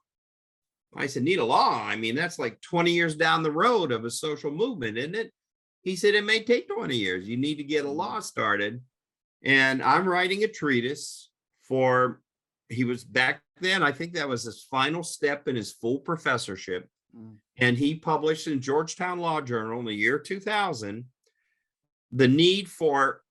I said, need a law? I mean, that's like 20 years down the road of a social movement, isn't it? He said, it may take 20 years. You need to get a law started. And I'm writing a treatise for, he was back then, I think that was his final step in his full professorship. And he published in Georgetown Law Journal in the year 2000, the need for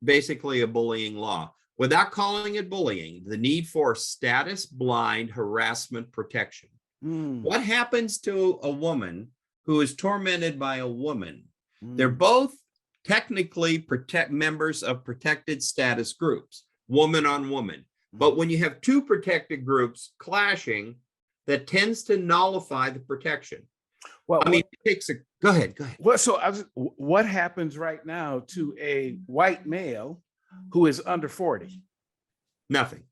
basically a bullying law. Without calling it bullying, the need for status blind harassment protection. What happens to a woman who is tormented by a woman? They're both technically members of protected status groups, woman on woman. But when you have two protected groups clashing, that tends to nullify the protection. Well, I mean, it takes go ahead. Well, so what happens right now to a white male who is under 40? Nothing.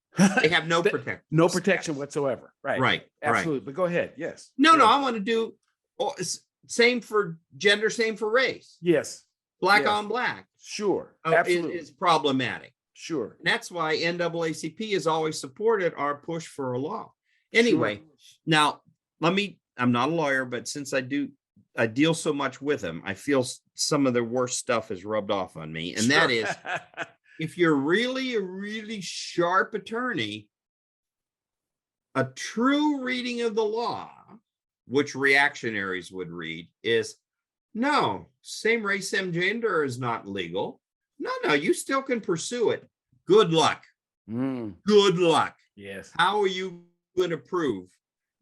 They have no protection. No protection whatsoever. Right. Right. Absolutely. Right. But go ahead. Yes. No, yes. no, I want to do same for gender, same for race. Yes. Black yes. on black. Sure. Absolutely. Is problematic. Sure. And that's why NAACP has always supported our push for a law. Anyway, now I'm not a lawyer, but since I deal so much with them, I feel some of the worst stuff is rubbed off on me. And that is, if you're really a really sharp attorney, a true reading of the law, which reactionaries would read, is no, same race, same gender is not legal. No, you still can pursue it. Good luck. Good luck. Yes. How are you going to prove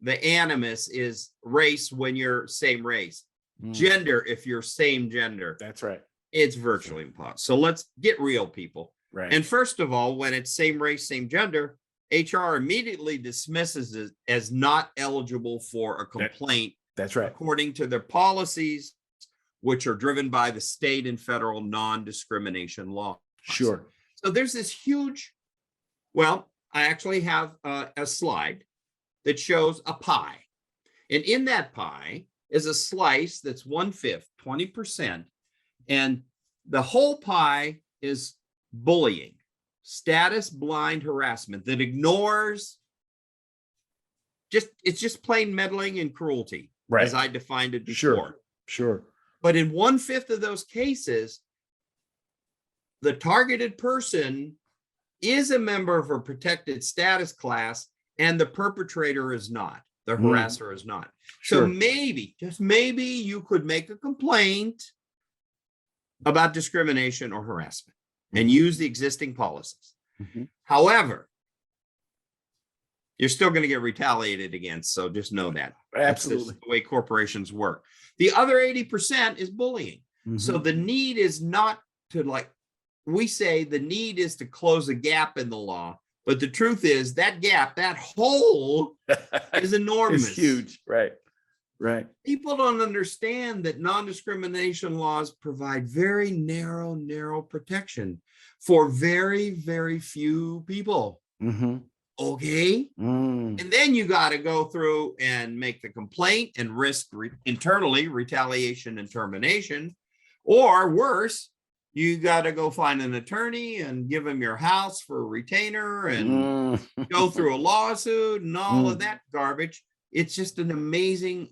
the animus is race when you're same race? Gender if you're same gender. That's right. It's virtually impossible. So let's get real, people. Right. And first of all, when it's same race, same gender, HR immediately dismisses it as not eligible for a complaint. That's right. According to their policies, which are driven by the state and federal non-discrimination law. Sure. So there's this huge, well, I actually have a slide that shows a pie. And in that pie is a slice that's 1/5, 20%. And the whole pie is bullying, status blind harassment that ignores it's just plain meddling and cruelty, right, as I defined it before. Sure. But in 1/5 of those cases, the targeted person is a member of a protected status class and the perpetrator is not, the harasser is not. Sure. So maybe, just maybe, you could make a complaint about discrimination or harassment and use the existing policies. However, you're still going to get retaliated against. So just know that. Absolutely. That's the way corporations work. The other 80% is bullying. So the need is not to, like we say, the need is to close a gap in the law. But the truth is that gap, that hole is enormous. It's huge. Right. Right. People don't understand that non-discrimination laws provide very narrow protection for very, very few people. Okay. And then you got to go through and make the complaint and risk internally retaliation and termination, or worse, you got to go find an attorney and give him your house for a retainer and go through a lawsuit and all of that garbage. It's just an amazing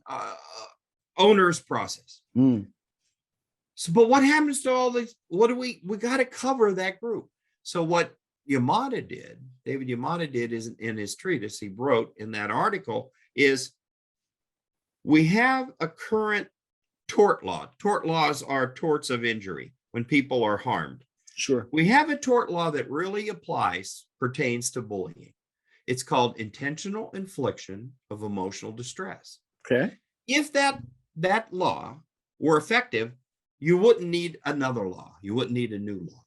onerous process. So, but what happens to all these? What do we got to cover that group? So what David Yamada did is in his treatise he wrote in that article is we have a current tort law. Tort laws are torts of injury when people are harmed. Sure. We have a tort law that really pertains to bullying. It's called intentional infliction of emotional distress. Okay. If that law were effective, you wouldn't need another law. You wouldn't need a new law.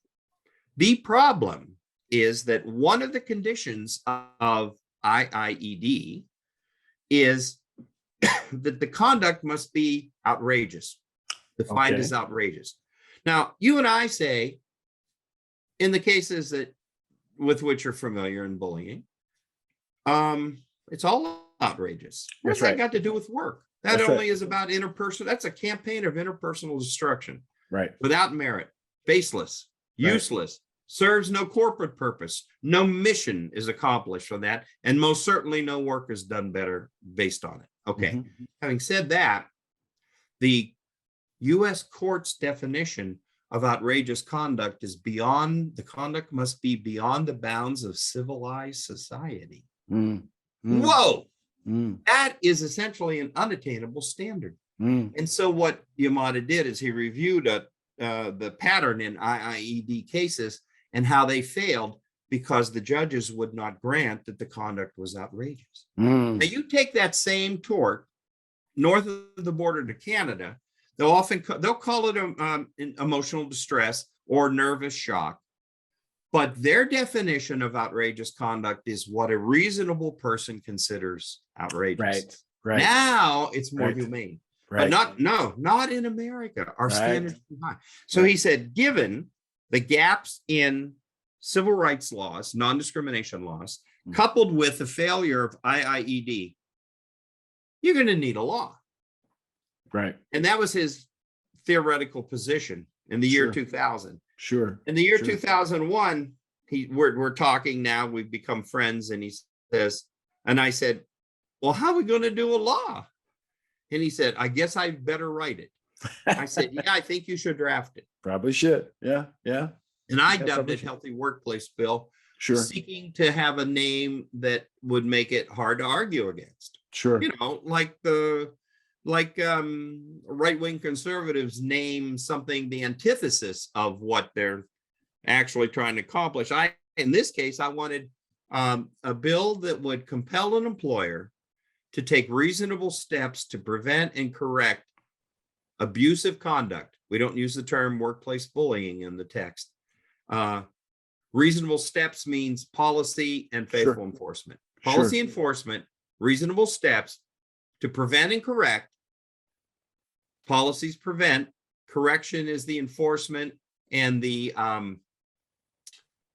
The problem is that one of the conditions of IIED is that the conduct must be outrageous, defined as outrageous. Now, you and I say, in the cases that with which you're familiar in bullying, it's all outrageous. What's that got to do with work? That only is about interpersonal. That's a campaign of interpersonal destruction. Right. Without merit, baseless, useless, serves no corporate purpose. No mission is accomplished from that. And most certainly no work is done better based on it. Okay. Mm-hmm. Having said that, the U.S. court's definition of outrageous conduct is the conduct must be beyond the bounds of civilized society. Whoa. That is essentially an unattainable standard. And so what Yamada did is he reviewed the pattern in IIED cases and how they failed because the judges would not grant that the conduct was outrageous. Now you take that same tort north of the border to Canada, they'll call it emotional distress or nervous shock. But their definition of outrageous conduct is what a reasonable person considers outrageous. Right. Now it's more humane. But not in America. Our standards are too high. So he said, given the gaps in civil rights laws, non-discrimination laws, coupled with the failure of IIED, you're going to need a law. Right. And that was his theoretical position in the year 2000. Sure. In the year 2001, we're talking now, we've become friends, and he says, and I said, well, how are we going to do a law? And he said, I guess I better write it. I said, yeah, I think you should draft it. Probably should. Yeah. And I dubbed it Healthy Workplace Bill, seeking to have a name that would make it hard to argue against. Sure. You know, like right-wing conservatives name something the antithesis of what they're actually trying to accomplish. In this case, I wanted a bill that would compel an employer to take reasonable steps to prevent and correct abusive conduct. We don't use the term workplace bullying in the text. Reasonable steps means policy and faithful enforcement. Policy enforcement, reasonable steps to prevent and correct. Policies prevent, correction is the enforcement and the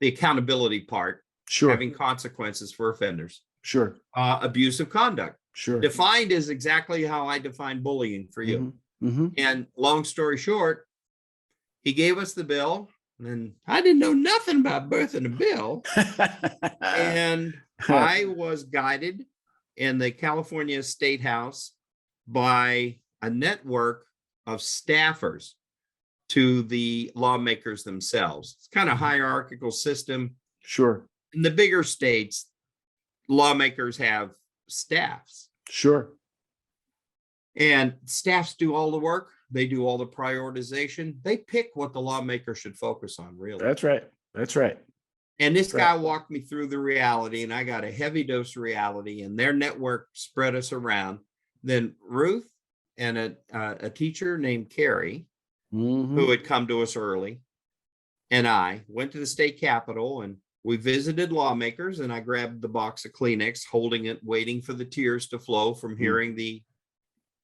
accountability part, having consequences for offenders. Abusive conduct. Defined is exactly how I define bullying for you. And long story short, he gave us the bill, and I didn't know nothing about birthing a bill. And I was guided in the California State House by a network of staffers to the lawmakers themselves. It's kind of hierarchical system. In the bigger states, lawmakers have staffs. And staffs do all the work. They do all the prioritization. They pick what the lawmaker should focus on, really. That's right. And this guy walked me through the reality, and I got a heavy dose of reality, and their network spread us around. Then Ruth and a teacher named Carrie, who had come to us early, and I went to the state capitol, and we visited lawmakers, and I grabbed the box of Kleenex, holding it, waiting for the tears to flow from hearing the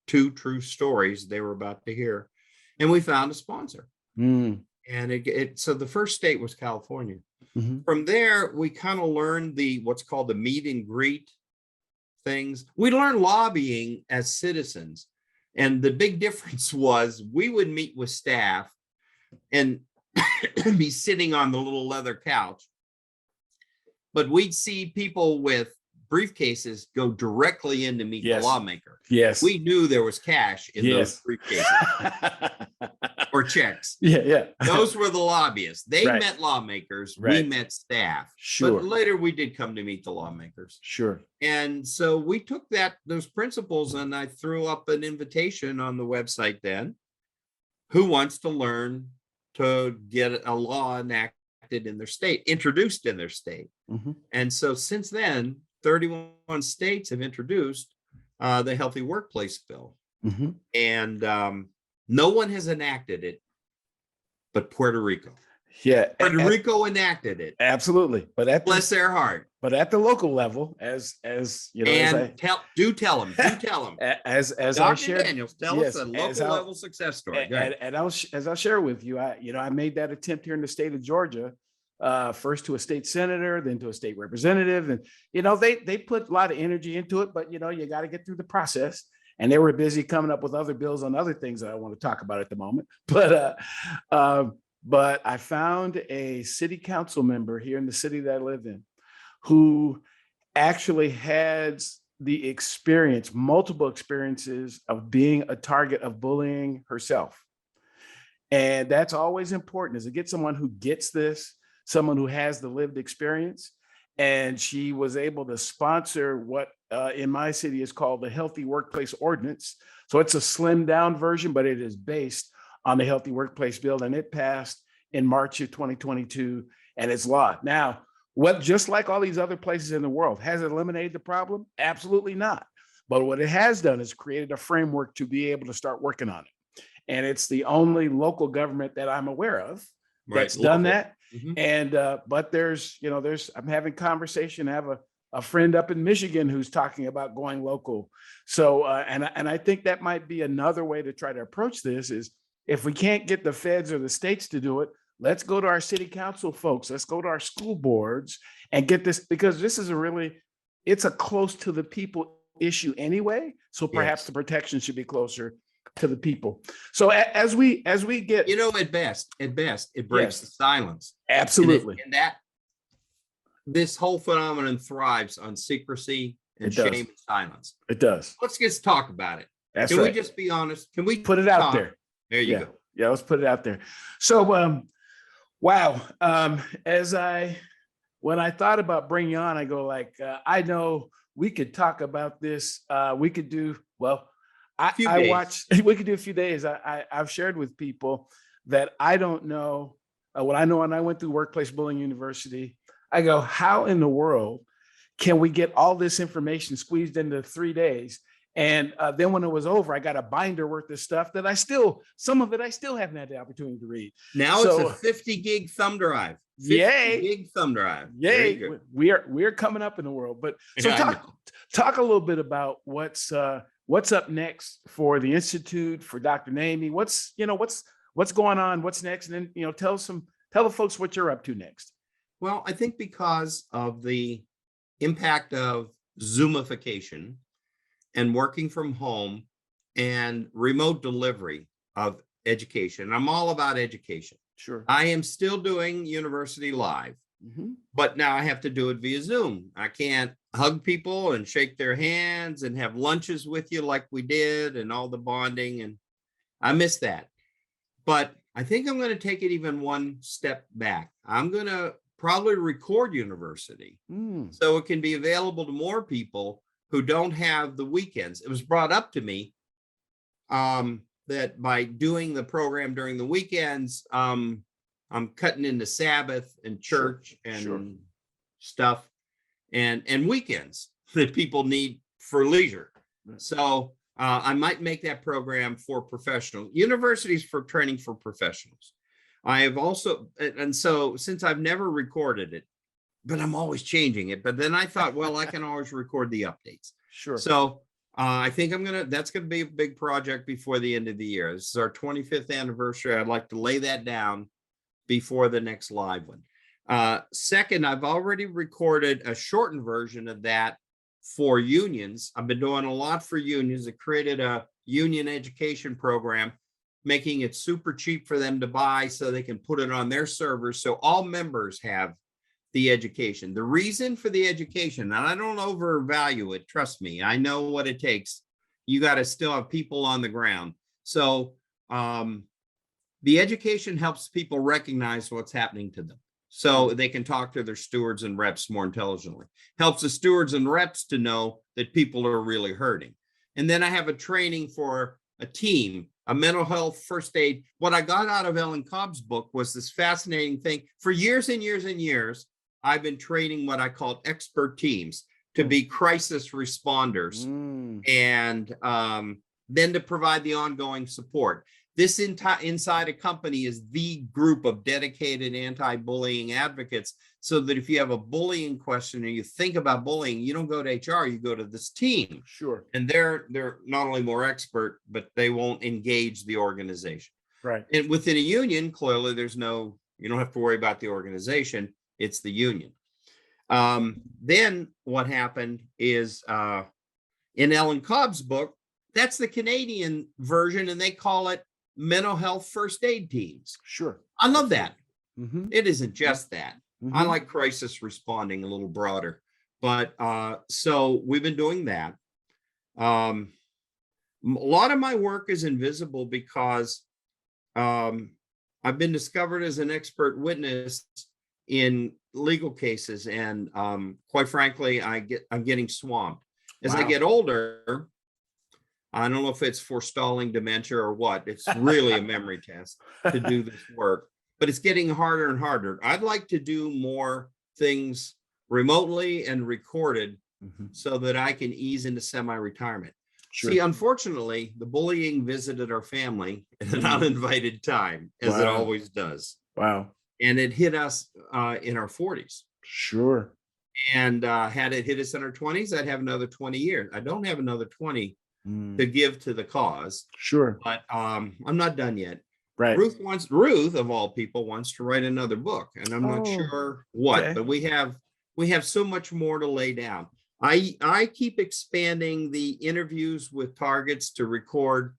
two true stories they were about to hear. And we found a sponsor. And so the first state was California. From there, we kind of learned what's called the meet and greet things. We learned lobbying as citizens. And the big difference was we would meet with staff and be sitting on the little leather couch, but we'd see people with briefcases go directly in to meet the lawmaker. We knew there was cash in those briefcases. Or checks. Yeah. Those were the lobbyists. They Right. met lawmakers. Right. We met staff. Sure. But later we did come to meet the lawmakers. Sure. And so we took those principles, and I threw up an invitation on the website then. Who wants to learn to get a law enacted in their state, introduced in their state? Mm-hmm. And so since then, 31 states have introduced the Healthy Workplace Bill. Mm-hmm. And no one has enacted it but Puerto Rico. Yeah. Puerto Rico enacted it. Absolutely. But Bless their heart. But at the local level, as you know, And do tell them. as Dr. I shared, Daniels, tell us a local level success story. And I'll share with you, I made that attempt here in the state of Georgia, first to a state senator, then to a state representative, and they put a lot of energy into it, but you got to get through the process. And they were busy coming up with other bills on other things that I want to talk about at the moment. But I found a city council member here in the city that I live in who actually has the experience, multiple experiences of being a target of bullying herself. And that's always important, is to get someone who gets this, someone who has the lived experience. And she was able to sponsor what in my city is called the Healthy Workplace Ordinance. So it's a slimmed down version, but it is based on the Healthy Workplace Bill, and it passed in March of 2022, and it's law. Now, just like all these other places in the world, has it eliminated the problem? Absolutely not. But what it has done is created a framework to be able to start working on it. And it's the only local government that I'm aware of that's done that. Mm-hmm. And but there's I'm having conversation. I have a friend up in Michigan who's talking about going local. So and I think that might be another way to try to approach this, is if we can't get the feds or the states to do it, let's go to our city council folks. Let's go to our school boards and get this, because this is it's a close to the people issue anyway. So perhaps the protection should be closer to the people. So as we get, at best, it breaks the silence. Absolutely. And that this whole phenomenon thrives on secrecy and shame and silence. It does. Let's just talk about it. Can we just be honest? Can we put it out there? There you go. Yeah, let's put it out there. So, wow. When I thought about bringing you on, I go I know we could talk about this. We could do, we could do a few days. I've shared with people that I don't know what I know. When I went through Workplace Bullying University, I go, how in the world can we get all this information squeezed into 3 days? And then when it was over, I got a binder worth of stuff that some of it I still haven't had the opportunity to read. Now it's a 50 gig thumb drive. 50 gig thumb drive. Yay. We're coming up in the world. But so talk a little bit about what's up next for the Institute, for Dr. Namie. What's going on? What's next? And then, tell the folks what you're up to next. Well, I think because of the impact of Zoomification and working from home and remote delivery of education, I'm all about education. Sure. I am still doing University Live, but now I have to do it via Zoom. I can't hug people and shake their hands and have lunches with you like we did and all the bonding. And I miss that. But I think I'm going to take it even one step back. I'm going to probably record University so it can be available to more people who don't have the weekends. It was brought up to me that by doing the program during the weekends, I'm cutting into Sabbath and church and stuff and weekends that people need for leisure. So I might make that program for professionals. Universities for training for professionals. I have also, and so since I've never recorded it, but I'm always changing it. But then I thought, well, I can always record the updates. Sure. So I think that's going to be a big project before the end of the year. This is our 25th anniversary. I'd like to lay that down before the next live one. Second, I've already recorded a shortened version of that for unions. I've been doing a lot for unions. I created a union education program, making it super cheap for them to buy so they can put it on their servers. So all members have the education. The reason for the education, and I don't overvalue it, trust me, I know what it takes. You got to still have people on the ground. So The education helps people recognize what's happening to them so they can talk to their stewards and reps more intelligently. Helps the stewards and reps to know that people are really hurting. And then I have a training for a team, a mental health first aid. What I got out of Ellen Cobb's book was this fascinating thing. For years and years and years, I've been training what I call expert teams to be crisis responders and then to provide the ongoing support. This inside a company is the group of dedicated anti-bullying advocates, so that if you have a bullying question and you think about bullying, you don't go to HR, you go to this team. Sure. And they're not only more expert, but they won't engage the organization. Right. And within a union, clearly you don't have to worry about the organization, it's the union. Then what happened is in Ellen Cobb's book, that's the Canadian version, and they call it mental health first aid teams. Sure. I love that. Mm-hmm. It isn't just that. Mm-hmm. I like crisis responding a little broader. But so we've been doing that. A lot of my work is invisible because I've been discovered as an expert witness in legal cases, and quite frankly, I'm getting swamped. As I get older, I don't know if it's forestalling dementia or what. It's really a memory test to do this work, but it's getting harder and harder. I'd like to do more things remotely and recorded so that I can ease into semi-retirement. Sure. See, unfortunately, the bullying visited our family at an uninvited time, as it always does. Wow. And it hit us in our 40s. Sure. And had it hit us in our 20s, I'd have another 20 years. I don't have another 20 to give to the cause. Sure. But I'm not done yet. Right. Ruth of all people wants to write another book, and I'm not sure what, but we have so much more to lay down. I keep expanding the interviews with targets to record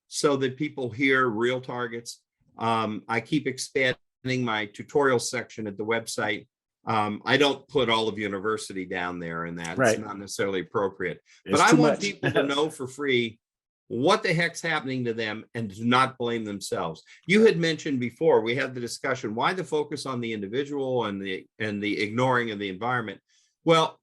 so that people hear real targets. I keep expanding my tutorial section at the website. I don't put all of university down there, and that's not necessarily appropriate. But I want people to know for free what the heck's happening to them and do not blame themselves. You had mentioned before, we had the discussion, why the focus on the individual and the ignoring of the environment? Well,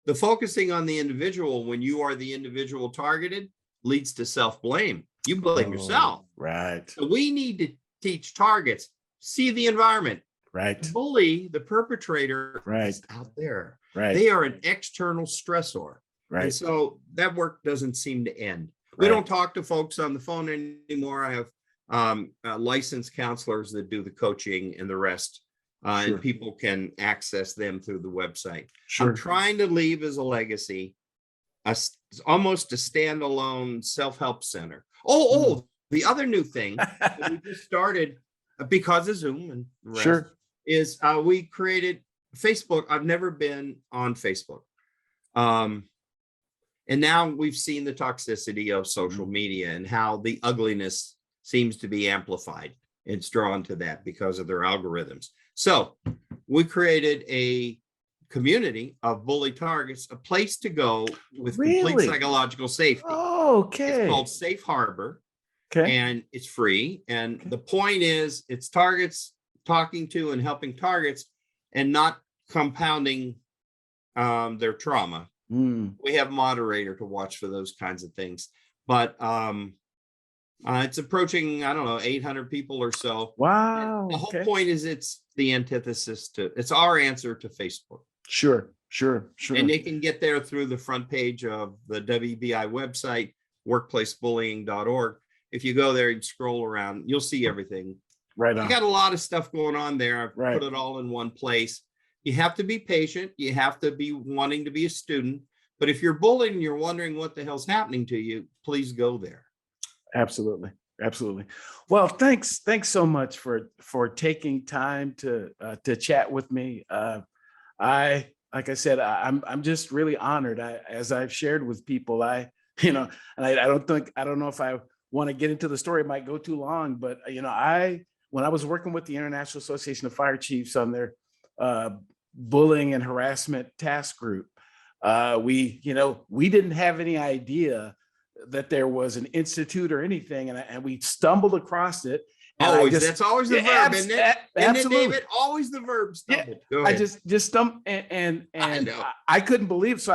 the focusing on the individual when you are the individual targeted leads to self-blame. You blame yourself. Right. So we need to teach targets, see the environment. Right. The bully, the perpetrator is out there. Right. They are an external stressor. Right. And so that work doesn't seem to end. We don't talk to folks on the phone anymore. I have licensed counselors that do the coaching and the rest. And people can access them through the website. Sure. I'm trying to leave as a legacy, almost a standalone self-help center. The other new thing that we just started because of Zoom and the rest is we created Facebook. I've never been on Facebook. And now we've seen the toxicity of social media and how the ugliness seems to be amplified. It's drawn to that because of their algorithms. So we created a community of bully targets, a place to go with complete psychological safety. Oh, okay. It's called Safe Harbor. Okay. And it's free. And the point is, it's targets talking to and helping targets and not compounding their trauma. We have a moderator to watch for those kinds of things. But it's approaching, 800 people or so. Wow. And the whole point is it's the antithesis it's our answer to Facebook. Sure. And they can get there through the front page of the WBI website, workplacebullying.org. If you go there and scroll around, you'll see everything. Right on. I got a lot of stuff going on there. I've put it all in one place. You have to be patient. You have to be wanting to be a student. But if you're bullied and you're wondering what the hell's happening to you, please go there. Absolutely. Well, thanks so much for taking time to chat with me. Like I said, I'm just really honored. As I've shared with people, and I don't know if I want to get into the story. It might go too long, but when I was working with the International Association of Fire Chiefs on their bullying and harassment task group, we didn't have any idea that there was an institute or anything, and we stumbled across it, Always. That's always the verb, isn't it? Absolutely. Isn't it, David? Always the verb stumbled. Go I ahead. just stumped and I couldn't believe it. So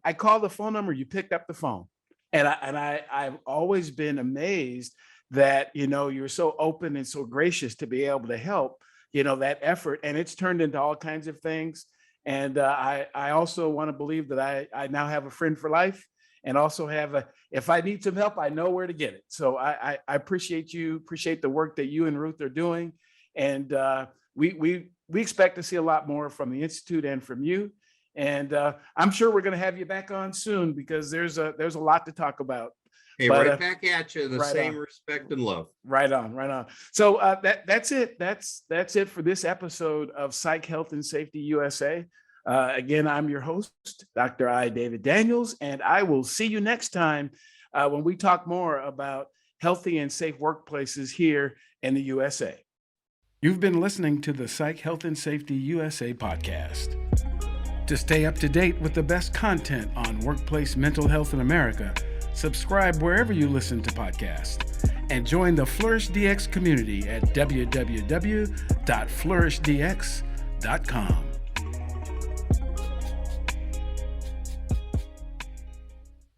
I called the phone number, you picked up the phone. And I've always been amazed that, you're so open and so gracious to be able to help, that effort. And it's turned into all kinds of things. And I also want to believe that I now have a friend for life, and also if I need some help, I know where to get it. So I appreciate the work that you and Ruth are doing. And we expect to see a lot more from the Institute and from you. And I'm sure we're going to have you back on soon, because there's a lot to talk about. Hey, right back at you, the same respect and love. Right on. So that's it. That's it for this episode of Psych Health and Safety USA. Again, I'm your host, Dr. I. David Daniels, and I will see you next time when we talk more about healthy and safe workplaces here in the USA. You've been listening to the Psych Health and Safety USA podcast. To stay up to date with the best content on workplace mental health in America, subscribe wherever you listen to podcasts, and join the Flourish DX community at www.flourishdx.com.